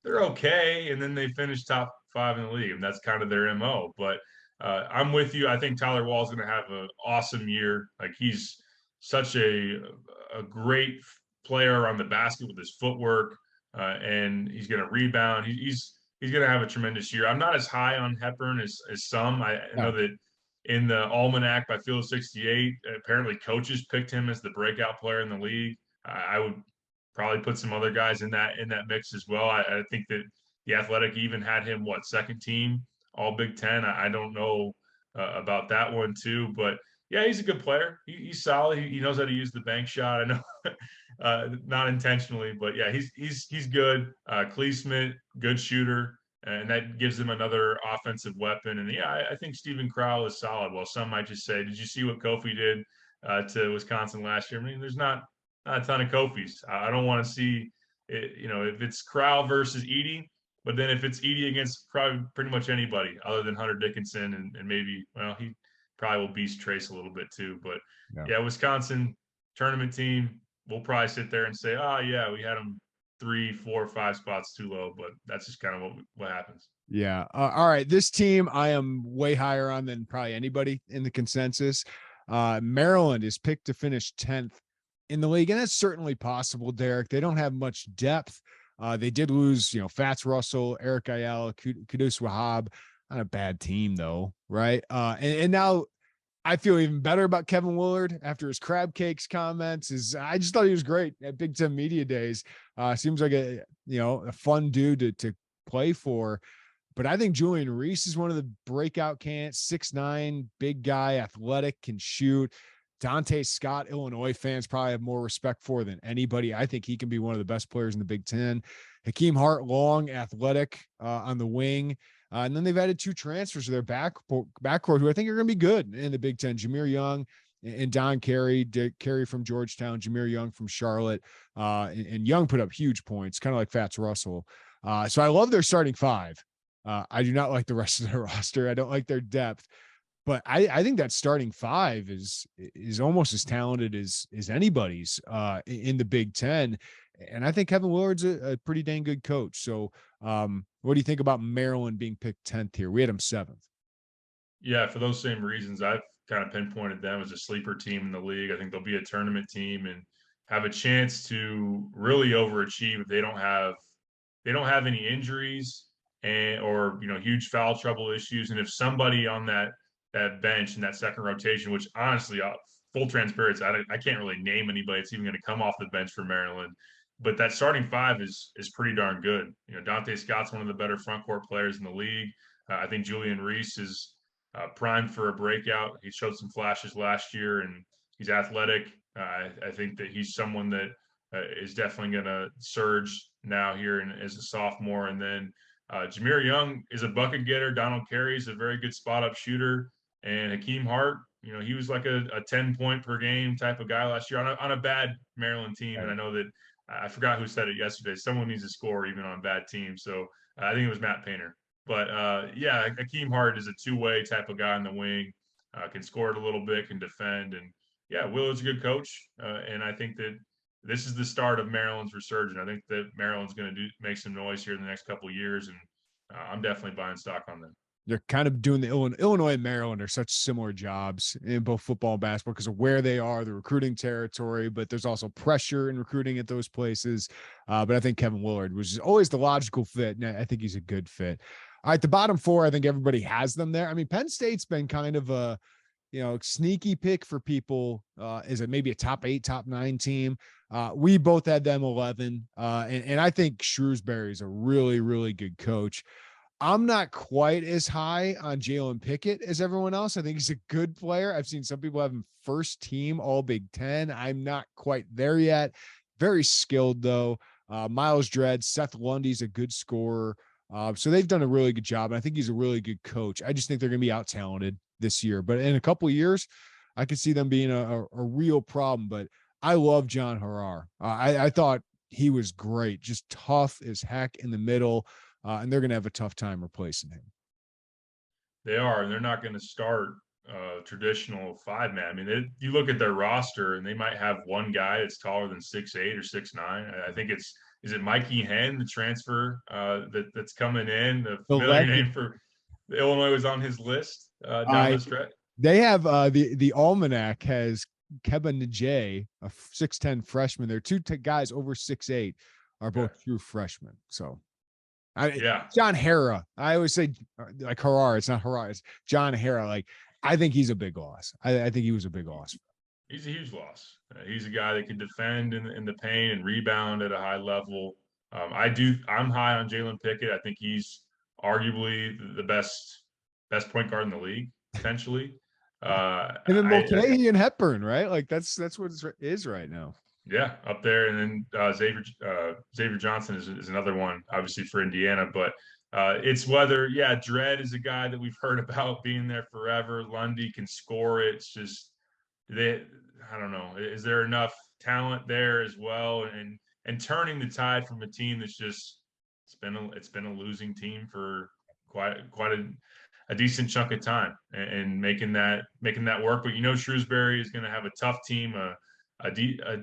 [SPEAKER 2] they're okay, and then they finish top 5 in the league, and that's kind of their MO. But I'm with you. I think Tyler Wall's going to have an awesome year. Like, he's such a great player on the basket with his footwork, and he's going to rebound. He's going to have a tremendous year. I'm not as high on Hepburn as some. I know that in the Almanac by Field 68, apparently coaches picked him as the breakout player in the league. I would probably put some other guys in that mix as well. I think that the Athletic even had him second team All Big Ten. I don't know about that one too, but yeah, he's a good player. He's solid. He knows how to use the bank shot. I know, not intentionally, but yeah, he's good. Cleesmith, good shooter, and that gives him another offensive weapon. And yeah, I think Stephen Crowell is solid. Well, some might just say, "Did you see what Kofi did to Wisconsin last year?" I mean, there's not a ton of Kofis. I don't want to see it, if it's Crowell versus Edey, but then if it's Edey against probably pretty much anybody other than Hunter Dickinson and maybe, well, he probably will beast Trace a little bit too. But yeah, Wisconsin tournament team, we'll probably sit there and say, oh yeah, we had them 3, 4, 5 spots too low, but that's just kind of what happens.
[SPEAKER 1] Yeah. All right. This team I am way higher on than probably anybody in the consensus. Maryland is picked to finish 10th in the league, and that's certainly possible, Derek. They don't have much depth. They did lose, Fats Russell, Eric Ayala, Kudus Wahab. Not a bad team though, right? And now I feel even better about Kevin Willard after his crab cakes comments. I just thought he was great at Big Ten Media Days. Seems like a fun dude to play for. But I think Julian Reese is one of the breakout candidates. 6'9", big guy, athletic, can shoot. Dante Scott, Illinois fans probably have more respect for than anybody. I think he can be one of the best players in the Big Ten. Hakeem Hart, long, athletic on the wing. And then they've added 2 transfers to their backcourt who I think are going to be good in the Big Ten. Jameer Young and Don Carey. Carey from Georgetown, Jameer Young from Charlotte. And Young put up huge points, kind of like Fats Russell. So I love their starting 5. I do not like the rest of their roster. I don't like their depth. But I think that starting 5 is almost as talented as anybody's in the Big Ten. And I think Kevin Willard's a pretty dang good coach. So what do you think about Maryland being picked 10th here? We had them 7th.
[SPEAKER 2] Yeah, for those same reasons, I've kind of pinpointed them as a sleeper team in the league. I think they'll be a tournament team and have a chance to really overachieve if they don't have any injuries or huge foul trouble issues. And if somebody on that bench in that second rotation, which honestly, full transparency, I can't really name anybody that's even going to come off the bench for Maryland. But that starting 5 is pretty darn good. Dante Scott's one of the better front court players in the league. I think Julian Reese is primed for a breakout. He showed some flashes last year, and he's athletic. I think that he's someone that is definitely going to surge now here as a sophomore. And then Jameer Young is a bucket getter. Donald Carey is a very good spot-up shooter. And Hakeem Hart, he was like a 10-point per game type of guy last year on a bad Maryland team. Right. And I know that I forgot who said it yesterday. Someone needs to score even on bad teams. So I think it was Matt Painter. But yeah, Hakeem Hart is a 2-way type of guy on the wing, can score it a little bit, can defend. And yeah, Willard's a good coach. And I think that this is the start of Maryland's resurgence. I think that Maryland's going to make some noise here in the next couple of years. And I'm definitely buying stock on them.
[SPEAKER 1] They're kind of doing the Illinois and Maryland are such similar jobs in both football and basketball because of where they are, the recruiting territory, but there's also pressure in recruiting at those places. But I think Kevin Willard was always the logical fit. And I think he's a good fit. All right. The bottom 4, I think everybody has them there. I mean, Penn State's been kind of a, sneaky pick for people. Is it maybe a top 8, top 9 team? We both had them 11. And I think Shrewsbury is a really, really good coach. I'm not quite as high on Jalen Pickett as everyone else. I think he's a good player. I've seen some people have him first team All Big Ten. I'm not quite there yet. Very skilled though. Miles Dredd, Seth Lundy's a good scorer. So they've done a really good job. And I think he's a really good coach. I just think they're going to be out talented this year, but in a couple of years, I could see them being a real problem. But I love John Harrar. I thought he was great, just tough as heck in the middle. And they're going to have a tough time replacing him.
[SPEAKER 2] They are, and they're not going to start traditional 5-man. I mean, you look at their roster, and they might have one guy that's taller than 6'8" or 6'9". I think is it Mikey Henn, the transfer that's coming in, the familiar name for Illinois was on his list down the stretch.
[SPEAKER 1] They have the Almanac has Keba Najee, a 6'10" freshman. There are two guys over 6'8" are both true freshmen. So, John Hara. I always say like Harrar. It's not Harrar. It's John Hara. Like, I think he's a big loss. I think he was a big loss.
[SPEAKER 2] He's a huge loss. He's a guy that can defend in the paint and rebound at a high level. I'm high on Jalen Pickett. I think he's arguably the best point guard in the league, potentially.
[SPEAKER 1] And then Mulcahy and Hepburn, right? Like that's what it is right now.
[SPEAKER 2] Yeah, up there, and then Xavier Johnson is another one, obviously for Indiana. But it's whether Dredd is a guy that we've heard about being there forever. Lundy can score it. It's just I don't know. Is there enough talent there as well? And turning the tide from a team that's just it's been a losing team for quite a decent chunk of time, and making that work. But Shrewsbury is going to have a tough team, a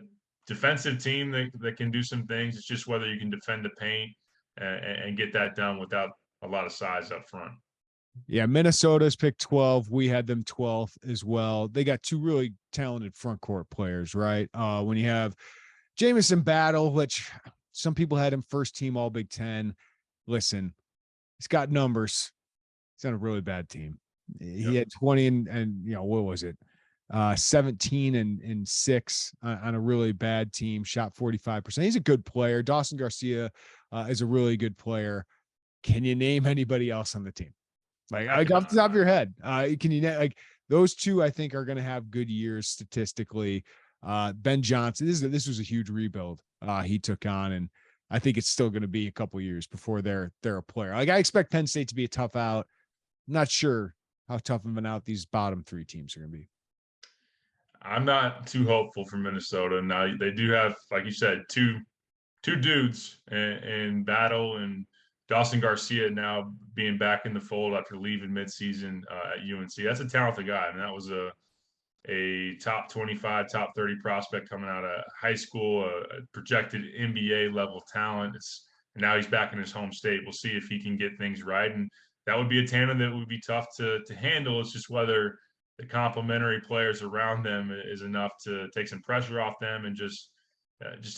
[SPEAKER 2] defensive team that can do some things. It's just whether you can defend the paint and get that done without a lot of size up front.
[SPEAKER 1] Yeah, Minnesota's picked 12. We had them 12th as well. They got two really talented front court players, right? When you have Jamison Battle, which some people had him first team All Big Ten. Listen, he's got numbers. He's on a really bad team. He had 20 and what was it? 17 and 6 on a really bad team, shot 45%. He's a good player. Dawson Garcia is a really good player. Can you name anybody else on the team? Like off the top of your head, can you like those two? I think are going to have good years statistically. Ben Johnson, this was a huge rebuild he took on, and I think it's still going to be a couple years before they're a player. Like I expect Penn State to be a tough out. I'm not sure how tough of an out these bottom three teams are going to be.
[SPEAKER 2] I'm not too hopeful for Minnesota. Now they do have, like you said, two dudes in Battle and Dawson Garcia now being back in the fold after leaving midseason at UNC. That's a talented guy. I mean, that was a top 25, top 30 prospect coming out of high school, a projected NBA level talent. And now he's back in his home state. We'll see if he can get things right. And that would be a tandem that would be tough to handle. It's just whether the complementary players around them is enough to take some pressure off them, and just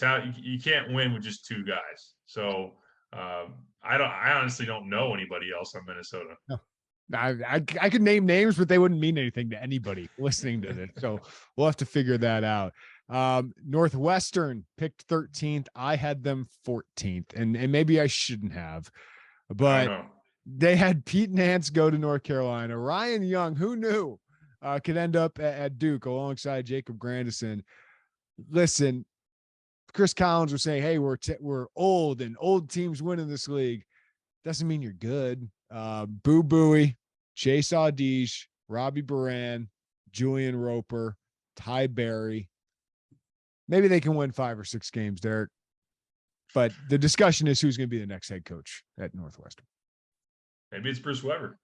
[SPEAKER 2] how you can't win with just two guys. So I honestly don't know anybody else on Minnesota.
[SPEAKER 1] No. I could name names, but they wouldn't mean anything to anybody listening to this. So we'll have to figure that out. Northwestern picked 13th. I had them 14th, and maybe I shouldn't have, but they had Pete Nance go to North Carolina. Ryan Young, who knew, could end up at Duke alongside Jacob Grandison. Listen, Chris Collins was saying, hey, we're old and old teams win in this league. Doesn't mean you're good. Boo Buie, Chase Audige, Robbie Baran, Julian Roper, Ty Berry. Maybe they can win 5 or 6 games, Derek. But the discussion is who's going to be the next head coach at Northwestern.
[SPEAKER 2] Maybe it's Bruce Weber.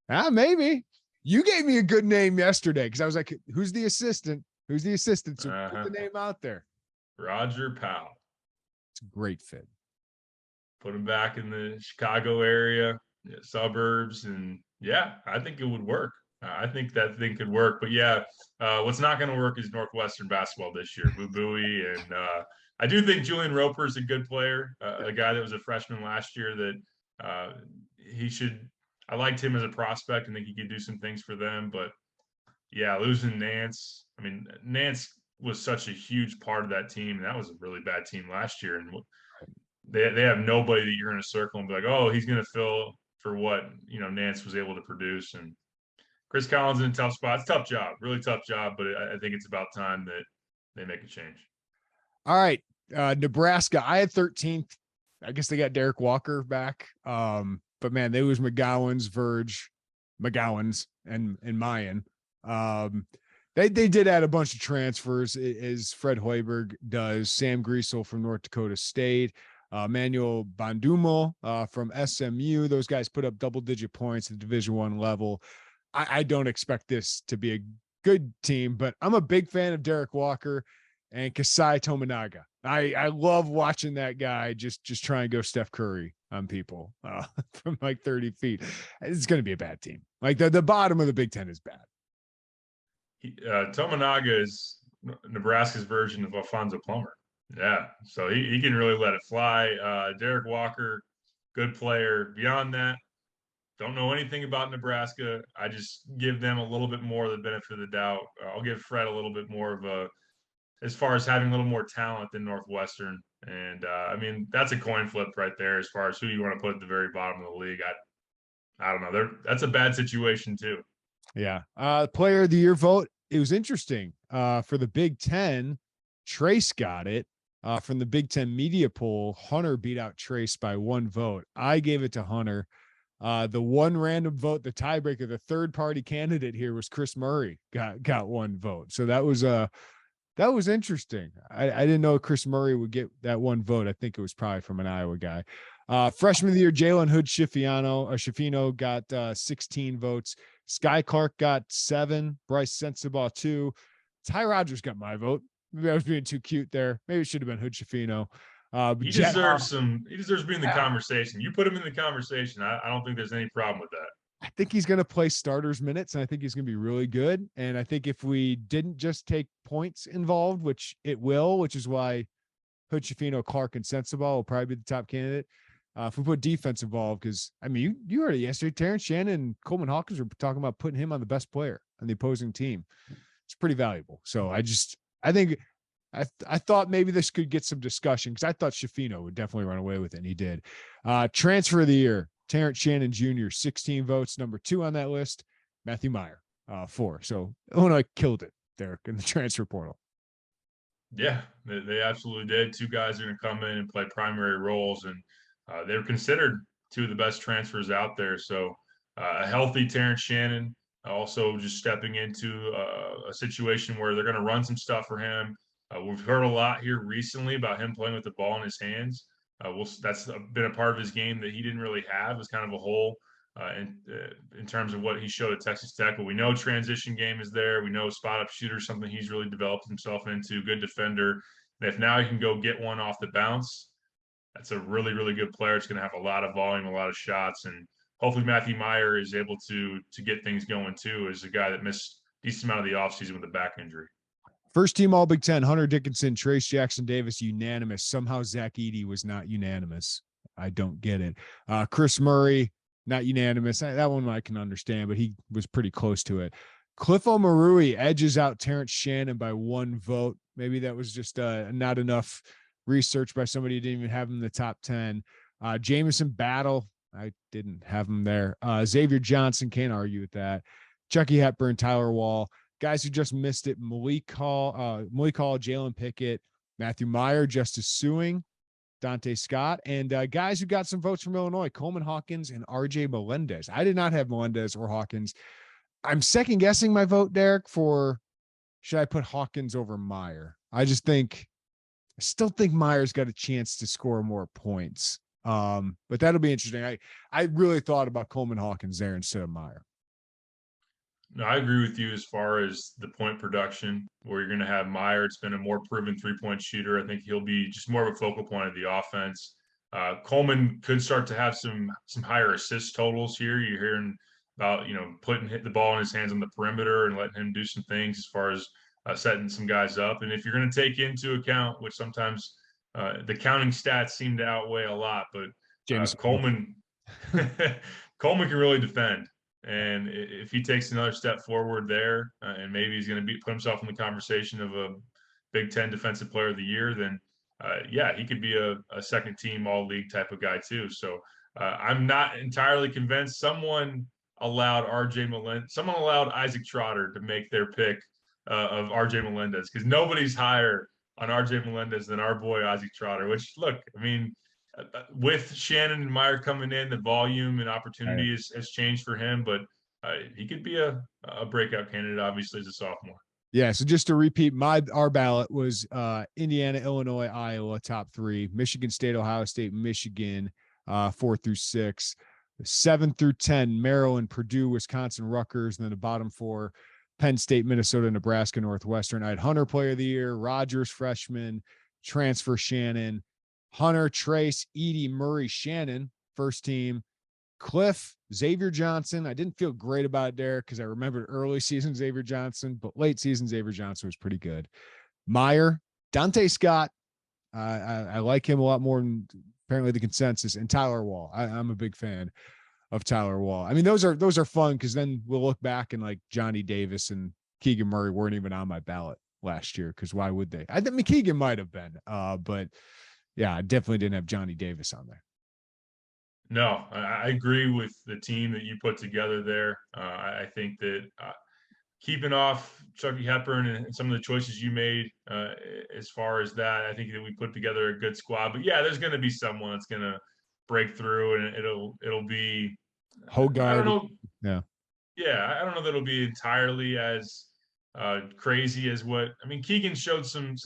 [SPEAKER 1] Maybe. You gave me a good name yesterday because I was like, who's the assistant? Who's the assistant? So put the name out there.
[SPEAKER 2] Roger Powell.
[SPEAKER 1] It's a great fit.
[SPEAKER 2] Put him back in the Chicago area, suburbs, and I think it would work. I think that thing could work. But what's not going to work is Northwestern basketball this year. Boo Buie, and I do think Julian Roper is a good player, a guy that was a freshman last year that he should. I liked him as a prospect. I think he could do some things for them. But losing Nance. I mean, Nance was such a huge part of that team. And that was a really bad team last year. And they have nobody that you're going to circle and be like, oh, he's going to fill for what, Nance was able to produce. And Chris Collins in a tough spot. It's a tough job, really tough job. But I think it's about time that they make a change. All
[SPEAKER 1] right. Nebraska, I had 13th. I guess they got Derek Walker back. But man, they was McGowan's, and Mayan. They did add a bunch of transfers, as Fred Hoiberg does. Sam Griesel from North Dakota State. Manuel Bandumo from SMU. Those guys put up double-digit points at the Division I level. I don't expect this to be a good team, but I'm a big fan of Derek Walker and Kasai Tominaga. I love watching that guy just try and go Steph Curry on people from like 30 feet. It's going to be a bad team. Like the bottom of the Big Ten is bad.
[SPEAKER 2] Tominaga is Nebraska's version of Alfonso Plummer. Yeah, so he can really let it fly. Derek Walker, good player. Beyond that, don't know anything about Nebraska. I just give them a little bit more of the benefit of the doubt. I'll give Fred a little bit more of a, as far as having a little more talent than Northwestern. And I mean, that's a coin flip right there as far as who you want to put at the very bottom of the league. I don't know. That's a bad situation too.
[SPEAKER 1] Yeah. Player of the year vote. It was interesting. For the Big Ten, Trace got it. From the Big Ten media poll, Hunter beat out Trace by 1 vote. I gave it to Hunter. The one random vote, the tiebreaker, the third party candidate here was Chris Murray got 1 vote. So that was interesting. I didn't know Chris Murray would get that 1 vote. I think it was probably from an Iowa guy. Freshman of the year, Jalen Hood-Schifino got 16 votes. Sky Clark got 7. Bryce Sensabaugh 2. Ty Rogers got my vote. Maybe I was being too cute there. Maybe it should have been Hood-Schifino.
[SPEAKER 2] He deserves to be in the conversation. You put him in the conversation. I don't think there's any problem with that.
[SPEAKER 1] I think he's going to play starters minutes, and I think he's going to be really good. And I think if we didn't just take points involved, which it will, which is why Hood-Schifino, Clark, and Sensabaugh will probably be the top candidate. If we put defense involved, because I mean, you heard it yesterday. Terrence Shannon and Coleman Hawkins were talking about putting him on the best player on the opposing team. It's pretty valuable. So I think I thought maybe this could get some discussion because I thought Schifino would definitely run away with it, and he did. Transfer of the year, Terrence Shannon Jr., 16 votes. Number 2 on that list, Matthew Meyer, 4. So Illinois killed it there in the transfer portal.
[SPEAKER 2] Yeah, they absolutely did. 2 guys are going to come in and play primary roles, and they're considered 2 of the best transfers out there. So a healthy Terrence Shannon, also just stepping into a situation where they're going to run some stuff for him. We've heard a lot here recently about him playing with the ball in his hands. That's been a part of his game that he didn't really have. It's kind of a hole in terms of what he showed at Texas Tech. But we know transition game is there. We know spot up shooter, something he's really developed himself into. Good defender. And if now he can go get one off the bounce, that's a really, really good player. It's going to have a lot of volume, a lot of shots, and hopefully Matthew Meyer is able to get things going too. As a guy that missed a decent amount of the offseason with a back injury.
[SPEAKER 1] First team All Big Ten, Hunter Dickinson, Trace Jackson Davis, unanimous. Somehow Zach Edey was not unanimous. I don't get it. Chris Murray, not unanimous. That one I can understand, but he was pretty close to it. Cliff Omarui edges out Terrence Shannon by 1 vote. Maybe that was just not enough research by somebody who didn't even have him in the top 10. Jamison Battle, I didn't have him there. Xavier Johnson, can't argue with that. Chucky Hepburn, Tyler Wall. Guys who just missed it, Malik Hall, Jalen Pickett, Matthew Meyer, Justice Suing, Dante Scott, and guys who got some votes from Illinois, Coleman Hawkins and RJ Melendez. I did not have Melendez or Hawkins. I'm second guessing my vote, Derek, for should I put Hawkins over Meyer? I still think Meyer's got a chance to score more points. But that'll be interesting. I really thought about Coleman Hawkins there instead of Meyer.
[SPEAKER 2] No, I agree with you as far as the point production, where you're going to have Meyer. It's been a more proven 3-point shooter. I think he'll be just more of a focal point of the offense. Coleman could start to have some higher assist totals here. You're hearing about, putting the ball in his hands on the perimeter and letting him do some things as far as setting some guys up. And if you're going to take into account, which sometimes the counting stats seem to outweigh a lot, but Coleman can really defend. And if he takes another step forward there, and maybe he's going to put himself in the conversation of a Big Ten Defensive Player of the Year, then he could be a second team all league type of guy too. So I'm not entirely convinced. Someone allowed Isaac Trotter to make their pick of RJ Melendez, because nobody's higher on RJ Melendez than our boy Isaac Trotter, which, look, I mean, with Shannon and Meyer coming in, the volume and opportunity has changed for him, but he could be a breakout candidate, obviously, as a sophomore.
[SPEAKER 1] Yeah. So just to repeat, our ballot was Indiana, Illinois, Iowa, top 3, Michigan State, Ohio State, Michigan, 4 through 6, 7 through 10, Maryland, Purdue, Wisconsin, Rutgers, and then the bottom 4, Penn State, Minnesota, Nebraska, Northwestern. I had Hunter Player of the Year, Rogers freshman, transfer Shannon, Hunter, Trace, Edie, Murray, Shannon, first team, Cliff, Xavier Johnson. I didn't feel great about it there because I remembered early season Xavier Johnson, but late season Xavier Johnson was pretty good. Meyer, Dante Scott. I like him a lot more than apparently the consensus, and Tyler Wall. I'm a big fan of Tyler Wall. I mean, those are fun because then we'll look back and like Johnny Davis and Keegan Murray weren't even on my ballot last year because why would they? I think Keegan might have been, but yeah, I definitely didn't have Johnny Davis on there.
[SPEAKER 2] No, I agree with the team that you put together there. I think that keeping off Chucky Hepburn and some of the choices you made as far as that, I think that we put together a good squad. But yeah, there's going to be someone that's going to break through, and it'll be
[SPEAKER 1] Hogard.
[SPEAKER 2] I don't know.
[SPEAKER 1] Yeah.
[SPEAKER 2] Yeah, I don't know that it'll be entirely as crazy as what I mean. Keegan showed some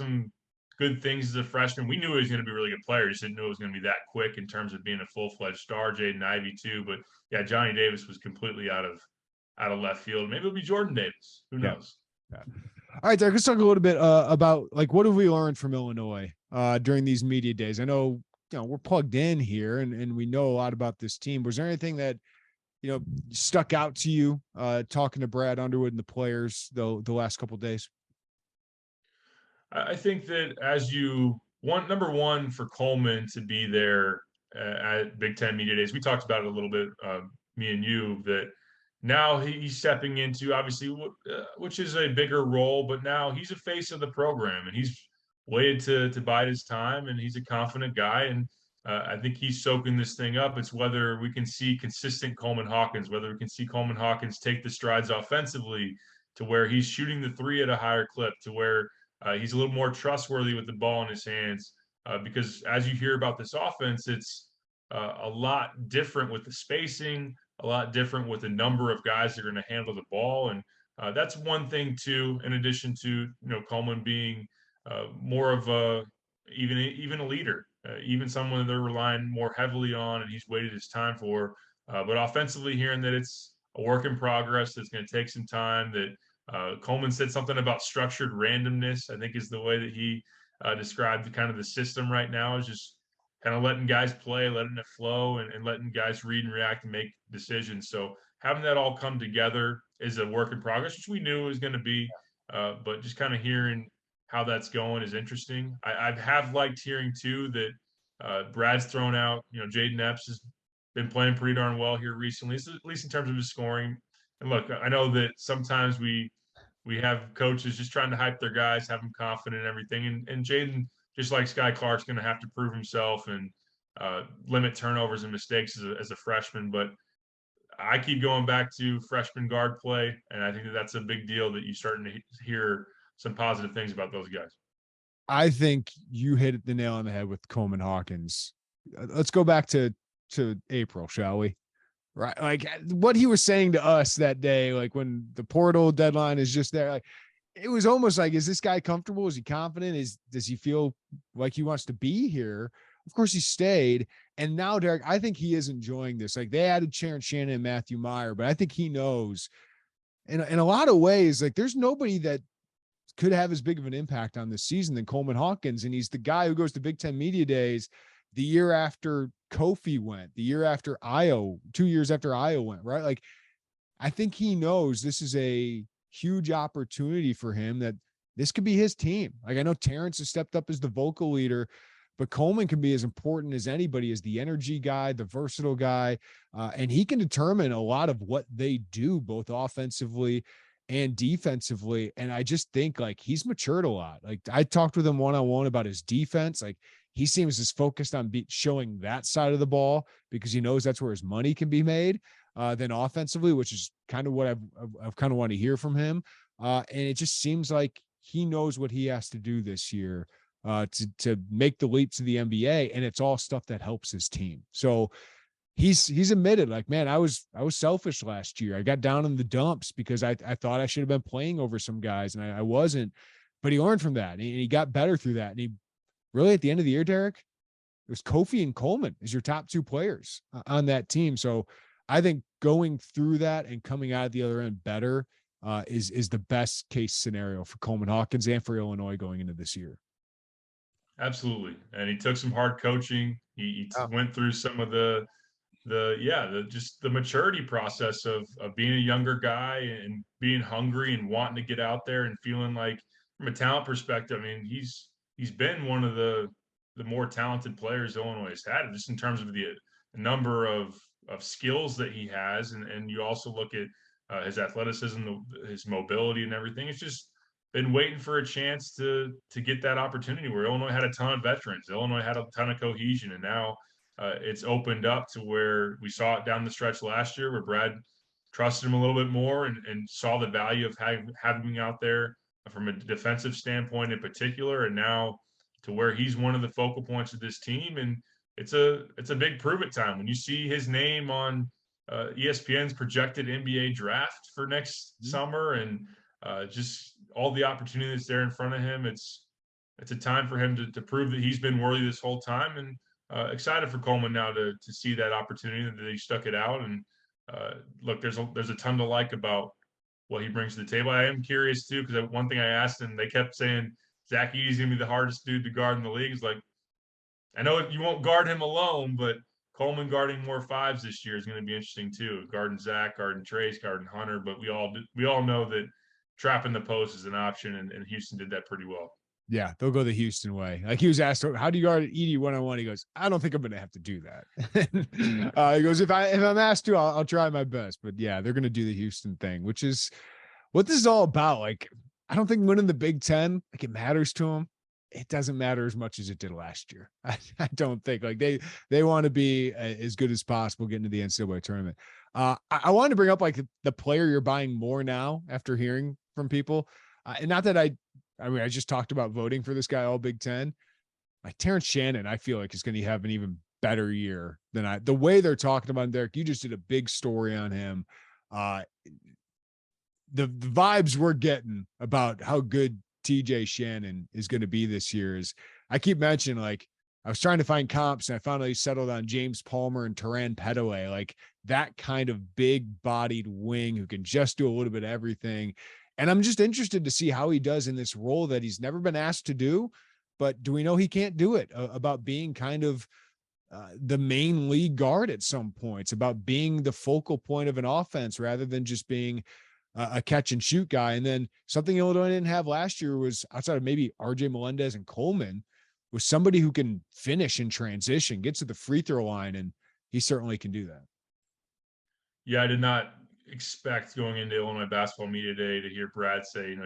[SPEAKER 2] good things as a freshman. We knew he was going to be a really good player. Just didn't know it was going to be that quick in terms of being a full-fledged star. Jaden Ivey too, but yeah, Johnny Davis was completely out of left field. Maybe it'll be Jordan Davis. Who knows?
[SPEAKER 1] Yeah. All right, Derek, let's talk a little bit about like what have we learned from Illinois during these media days. I know we're plugged in here and we know a lot about this team. Was there anything that stuck out to you talking to Brad Underwood and the players the last couple of days?
[SPEAKER 2] I think that as you want, number one, for Coleman to be there at Big Ten Media Days, we talked about it a little bit, me and you, that now he's stepping into obviously, which is a bigger role, but now he's a face of the program and he's waited to bide his time, and he's a confident guy. And I think he's soaking this thing up. It's whether we can see consistent Coleman Hawkins, whether we can see Coleman Hawkins take the strides offensively to where he's shooting the 3 at a higher clip, to where he's a little more trustworthy with the ball in his hands, because as you hear about this offense, it's a lot different with the spacing, a lot different with the number of guys that are going to handle the ball. And that's one thing too, in addition to, Coleman being more of even a leader, even someone they're relying more heavily on, and he's waited his time for. But offensively, hearing that it's a work in progress, that's going to take some time, that Coleman said something about structured randomness, I think is the way that he described the kind of the system right now, is just kind of letting guys play, letting it flow, and letting guys read and react and make decisions. So having that all come together is a work in progress, which we knew it was going to be, but just kind of hearing how that's going is interesting. I have liked hearing too that Brad's thrown out, Jaden Epps has been playing pretty darn well here recently, at least in terms of his scoring. And look, I know that sometimes we have coaches just trying to hype their guys, have them confident and everything. And Jaden, just like Sky Clark's going to have to prove himself and limit turnovers and mistakes as a freshman. But I keep going back to freshman guard play, and I think that that's a big deal, that you're starting to hear some positive things about those guys.
[SPEAKER 1] I think you hit the nail on the head with Coleman Hawkins. Let's go back to April, shall we? Right. Like what he was saying to us that day, like when the portal deadline is just there, like it was almost like, is this guy comfortable? Is he confident? Does he feel like he wants to be here? Of course he stayed. And now, Derek, I think he is enjoying this. Like they added Sharon Shannon and Matthew Meyer, but I think he knows in a lot of ways, like there's nobody that could have as big of an impact on this season than Coleman Hawkins. And he's the guy who goes to Big Ten Media Days the year after Kofi went, the year after Io, 2 years after Io went, right? Like, I think he knows this is a huge opportunity for him, that this could be his team. Like, I know Terrence has stepped up as the vocal leader, but Coleman can be as important as anybody, as the energy guy, the versatile guy. And he can determine a lot of what they do, both offensively and defensively. And I just think like he's matured a lot. Like I talked with him one-on-one about his defense. Like he seems as focused on showing that side of the ball because he knows that's where his money can be made than offensively, which is kind of what I've kind of want to hear from him. And it just seems like he knows what he has to do this year to make the leap to the NBA. And it's all stuff that helps his team. So he's admitted, like, man, I was selfish last year. I got down in the dumps because I thought I should have been playing over some guys, and I wasn't. But he learned from that, and he got better through that. And he really, at the end of the year, Derek, it was Kofi and Coleman as your top two players on that team. So I think going through that and coming out of the other end better is the best case scenario for Coleman Hawkins and for Illinois going into this year.
[SPEAKER 2] Absolutely. And he took some hard coaching. He went through some of just the maturity process of being a younger guy and being hungry and wanting to get out there and feeling like, from a talent perspective, I mean, he's been one of the more talented players Illinois has had, just in terms of the number of skills that he has. And you also look at his athleticism, his mobility and everything. It's just been waiting for a chance to get that opportunity, where Illinois had a ton of veterans. Illinois had a ton of cohesion, and now it's opened up to where we saw it down the stretch last year, where Brad trusted him a little bit more and saw the value of having him out there from a defensive standpoint in particular, and now to where he's one of the focal points of this team. And it's a big prove it time when you see his name on ESPN's projected NBA draft for next summer, and just all the opportunities there in front of him. It's a time for him to prove that he's been worthy this whole time, and excited for Coleman now to see that opportunity, that he stuck it out. And look, there's a ton to like about what he brings to the table. I am curious too, because one thing I asked him, they kept saying Zach Edey's gonna be the hardest dude to guard in the league. It's like, I know you won't guard him alone, but Coleman guarding more fives this year is going to be interesting too. Guarding Zach, guarding Trace, guarding Hunter, but we all know that trapping the post is an option, and Houston did that pretty well.
[SPEAKER 1] Yeah, they'll go the Houston way. Like, he was asked, how do you guard Edey one-on-one? He goes, I don't think I'm going to have to do that. He goes, if I'm asked to, I'll try my best. But yeah, they're going to do the Houston thing, which is what this is all about. Like, I don't think winning the Big Ten, like, it matters to them. It doesn't matter as much as it did last year. I don't think, like, they want to be as good as possible getting to the NCAA tournament. I wanted to bring up, like, the player you're buying more now after hearing from people. And not that I just talked about voting for this guy all Big Ten. Like, Terrence Shannon, I feel like is going to have an even better year than the way they're talking about him. Derek, you just did a big story on him. The vibes we're getting about how good TJ Shannon is going to be this year is, I keep mentioning, like, I was trying to find comps and I finally settled on James Palmer and Teran Petaway, like that kind of big bodied wing who can just do a little bit of everything. And I'm just interested to see how he does in this role that he's never been asked to do, but do we know he can't do it, about being kind of the main league guard at some points, about being the focal point of an offense rather than just being a catch and shoot guy. And then something Illinois didn't have last year was, outside of maybe RJ Melendez and Coleman, was somebody who can finish in transition, get to the free throw line. And he certainly can do that.
[SPEAKER 2] Yeah, I did not expect going into Illinois basketball media day to hear Brad say,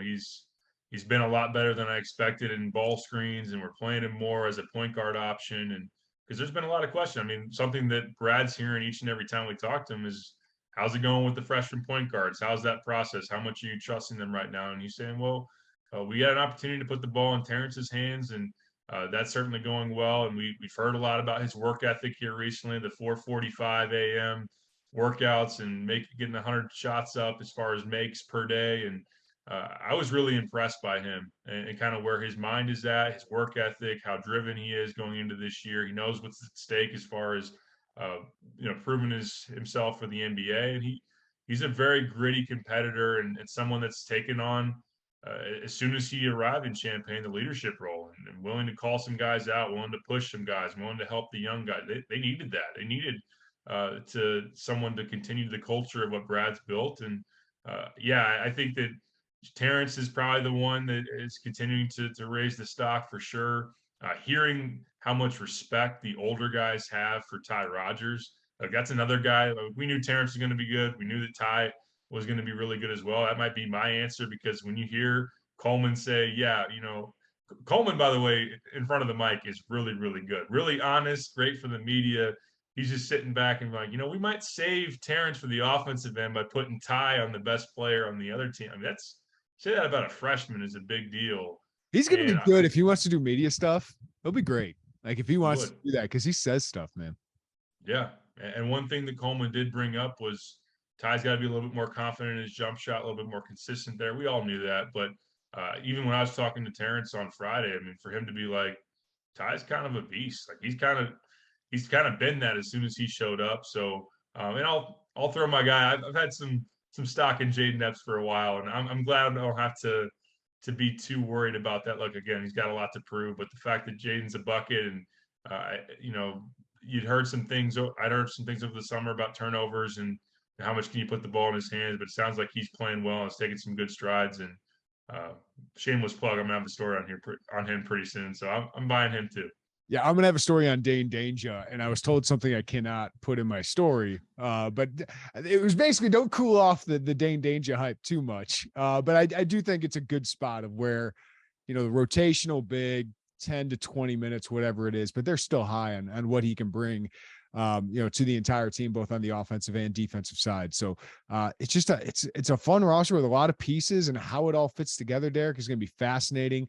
[SPEAKER 2] he's been a lot better than I expected in ball screens, and we're playing him more as a point guard option. And because there's been a lot of questions. I mean, something that Brad's hearing each and every time we talk to him is, how's it going with the freshman point guards? How's that process? How much are you trusting them right now? And he's saying, well, we got an opportunity to put the ball in Terrence's hands, and that's certainly going well. And we've heard a lot about his work ethic here recently, the 4:45 a.m. workouts and getting 100 shots up as far as makes per day. And I was really impressed by him and kind of where his mind is at, his work ethic, how driven he is going into this year. He knows what's at stake as far as proving himself for the NBA. And he's a very gritty competitor and someone that's taken on, as soon as he arrived in Champaign, the leadership role, and willing to call some guys out, willing to push some guys, willing to help the young guys. They needed that. They needed to someone to continue the culture of what Brad's built. And I think that Terrence is probably the one that is continuing to raise the stock for sure. Hearing how much respect the older guys have for Ty Rodgers, that's another guy. We knew Terrence was going to be good. We knew that Ty was going to be really good as well. That might be my answer, because when you hear Coleman say, Coleman, by the way, in front of the mic is really, really good, really honest, great for the media. He's just sitting back and like, we might save Terrence for the offensive end by putting Ty on the best player on the other team. I mean, say that about a freshman is a big deal.
[SPEAKER 1] He's going to be good if he wants to do media stuff. He'll be great. Like, if he wants to do that, because he says stuff, man.
[SPEAKER 2] Yeah. And one thing that Coleman did bring up was Ty's got to be a little bit more confident in his jump shot, a little bit more consistent there. We all knew that, but even when I was talking to Terrence on Friday, I mean, for him to be like, Ty's kind of a beast. Like he's kind of been that as soon as he showed up. So, and I'll throw my guy. I've had some stock in Jaden Epps for a while, and I'm glad I don't have to be too worried about that. Look, again, he's got a lot to prove, but the fact that Jaden's a bucket, and you know, I'd heard some things over the summer about turnovers and how much can you put the ball in his hands, but it sounds like he's playing well and is taking some good strides. And shameless plug, I'm gonna have a story on him pretty soon, so I'm buying him too.
[SPEAKER 1] Yeah, I'm gonna have a story on Dane Danger, and I was told something I cannot put in my story. But it was basically don't cool off the Dane Danger hype too much. But I do think it's a good spot of where, you know, the rotational big 10 to 20 minutes, whatever it is, but they're still high on what he can bring, you know, to the entire team, both on the offensive and defensive side. So it's just it's a fun roster with a lot of pieces, and how it all fits together, Derek, is going to be fascinating.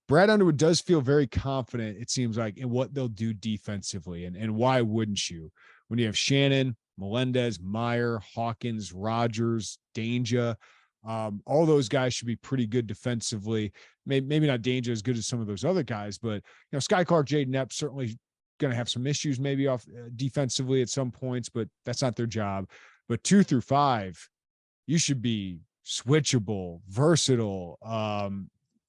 [SPEAKER 1] Brad Underwood does feel very confident, it seems like, in what they'll do defensively. And why wouldn't you? When you have Shannon, Melendez, Meyer, Hawkins, Rogers, Danger, all those guys should be pretty good defensively. Maybe not Danger as good as some of those other guys, but, you know, Sky Clark, Jaden Epps certainly going to have some issues maybe off defensively at some points, but that's not their job. But 2 through 5, you should be switchable, versatile,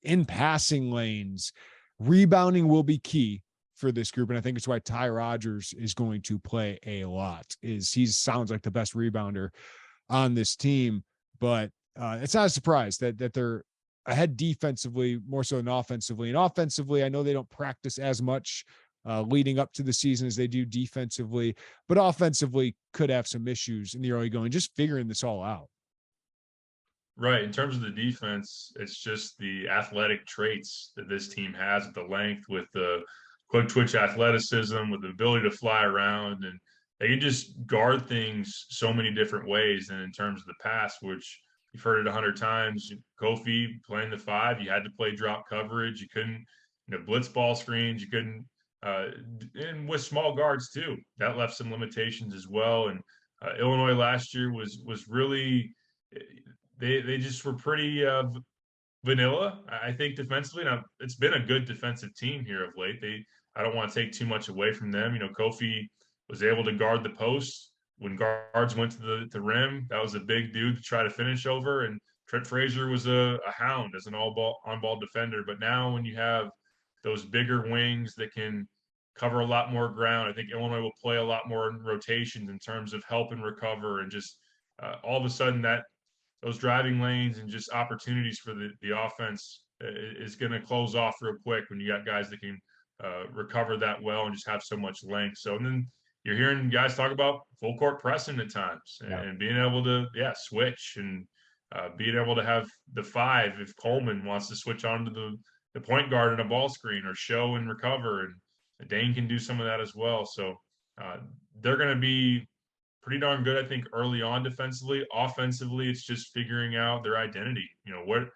[SPEAKER 1] in passing lanes. Rebounding will be key for this group, and I think it's why Ty Rogers is going to play a lot. He sounds like the best rebounder on this team, but it's not a surprise that they're ahead defensively more so than offensively. And offensively, I know they don't practice as much leading up to the season as they do defensively, but offensively could have some issues in the early going, just figuring this all out.
[SPEAKER 2] Right. In terms of the defense, it's just the athletic traits that this team has with the length, with the quick twitch athleticism, with the ability to fly around. And they can just guard things so many different ways. And in terms of the pass, which you've heard it 100 times, Kofi playing the 5, you had to play drop coverage. You couldn't, you know, blitz ball screens. You couldn't, and with small guards too, that left some limitations as well. And Illinois last year was really, they just were pretty vanilla, I think, defensively. Now, it's been a good defensive team here of late. I don't want to take too much away from them. You know, Kofi was able to guard the post when guards went to the rim. That was a big dude to try to finish over. And Trent Frazier was a hound as an on-ball defender. But now when you have those bigger wings that can cover a lot more ground, I think Illinois will play a lot more in rotations in terms of help and recover, and just all of a sudden that those driving lanes and just opportunities for the offense is going to close off real quick when you got guys that can recover that well and just have so much length. So, and then you're hearing guys talk about full court pressing at times and being able to, switch and being able to have the 5 if Coleman wants to switch on to the point guard in a ball screen, or show and recover. And Dane can do some of that as well. So they're going to be pretty darn good, I think, early on defensively. Offensively, it's just figuring out their identity. You know, what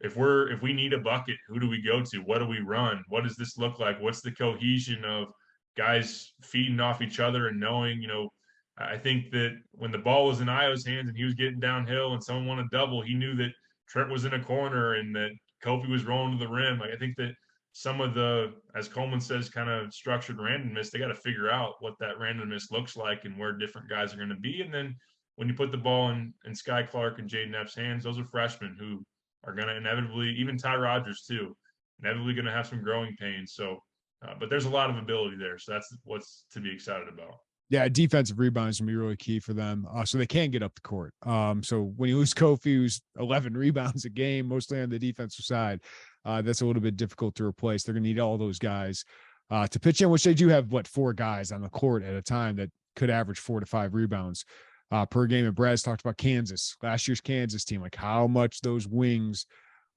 [SPEAKER 2] if we need a bucket, who do we go to? What do we run? What does this look like? What's the cohesion of guys feeding off each other and knowing, you know, I think that when the ball was in Io's hands and he was getting downhill and someone wanted a double, he knew that Trent was in a corner and that Kofi was rolling to the rim. Like, I think that some of the, as Coleman says, kind of structured randomness, they got to figure out what that randomness looks like and where different guys are going to be. And then when you put the ball in Sky Clark and Jaden Epps' hands, those are freshmen who are going to inevitably, even Ty Rogers too, inevitably going to have some growing pains. So, but there's a lot of ability there. So that's what's to be excited about.
[SPEAKER 1] Yeah, defensive rebounds will be really key for them, so they can get up the court. So when you lose Kofi, who's 11 rebounds a game, mostly on the defensive side, that's a little bit difficult to replace. They're going to need all those guys to pitch in, which they do have, 4 guys on the court at a time that could average 4 to 5 rebounds per game. And Brad's talked about Kansas, last year's Kansas team, like how much those wings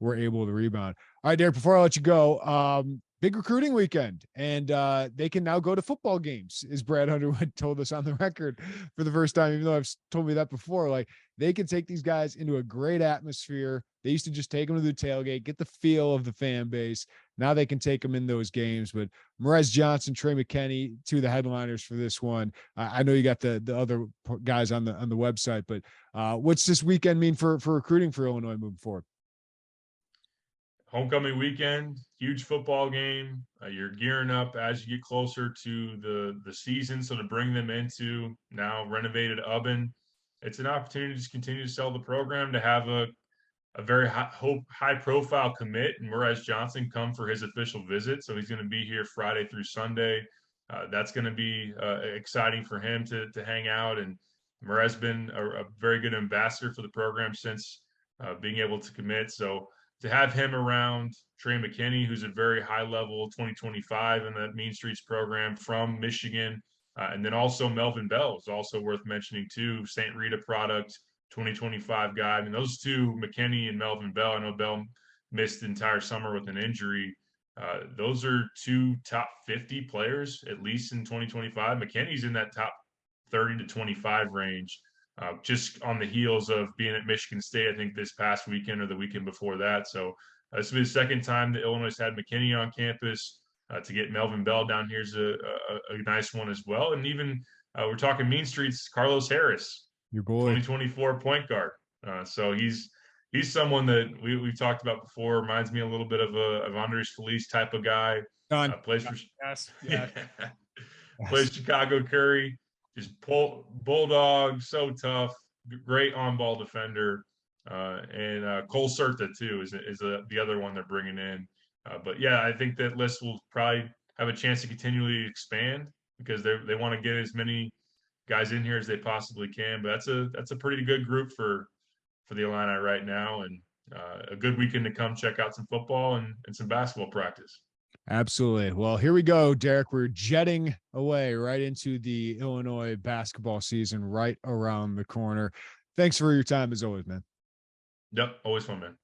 [SPEAKER 1] were able to rebound. All right, Derek, before I let you go, big recruiting weekend, and they can now go to football games, as Brad Underwood told us on the record for the first time, even though I've told me that before. Like, they can take these guys into a great atmosphere. They used to just take them to the tailgate, get the feel of the fan base. Now they can take them in those games. But Mraz Johnson, Trey McKinney, two of the headliners for this one. I know you got the other guys on the website, but what's this weekend mean for recruiting for Illinois moving forward?
[SPEAKER 2] Homecoming weekend, huge football game. You're gearing up as you get closer to the season. So to bring them into now renovated Ubben, it's an opportunity to just continue to sell the program, to have a very high profile commit, and Mraz Johnson come for his official visit. So he's going to be here Friday through Sunday. That's going to be exciting for him to hang out. And Mraz been a very good ambassador for the program since being able to commit. So to have him around, Trey McKinney, who's a very high level 2025 in the Mean Streets program from Michigan. And then also Melvin Bell is also worth mentioning too, St. Rita product, 2025 guy. I mean, those two, McKinney and Melvin Bell, I know Bell missed the entire summer with an injury. Those are two top 50 players, at least in 2025. McKinney's in that top 30 to 25 range. Just on the heels of being at Michigan State, I think this past weekend or the weekend before that. So this will be the second time that Illinois has had McKinney on campus. To get Melvin Bell down here is a nice one as well. And even we're talking Mean Streets, Carlos Harris,
[SPEAKER 1] your boy,
[SPEAKER 2] 2024 point guard. So he's someone that we've talked about before. Reminds me a little bit of Andres Feliz type of guy. Plays for plays Chicago Curry. Just bulldog, so tough, great on-ball defender, and Cole Serta too is the other one they're bringing in. But yeah, I think that list will probably have a chance to continually expand because they want to get as many guys in here as they possibly can. But that's a pretty good group for the Illini right now, and a good weekend to come check out some football and some basketball practice.
[SPEAKER 1] Absolutely. Well, here we go, Derek. We're jetting away right into the Illinois basketball season right around the corner. Thanks for your time as always, man.
[SPEAKER 2] Yep. Always fun, man.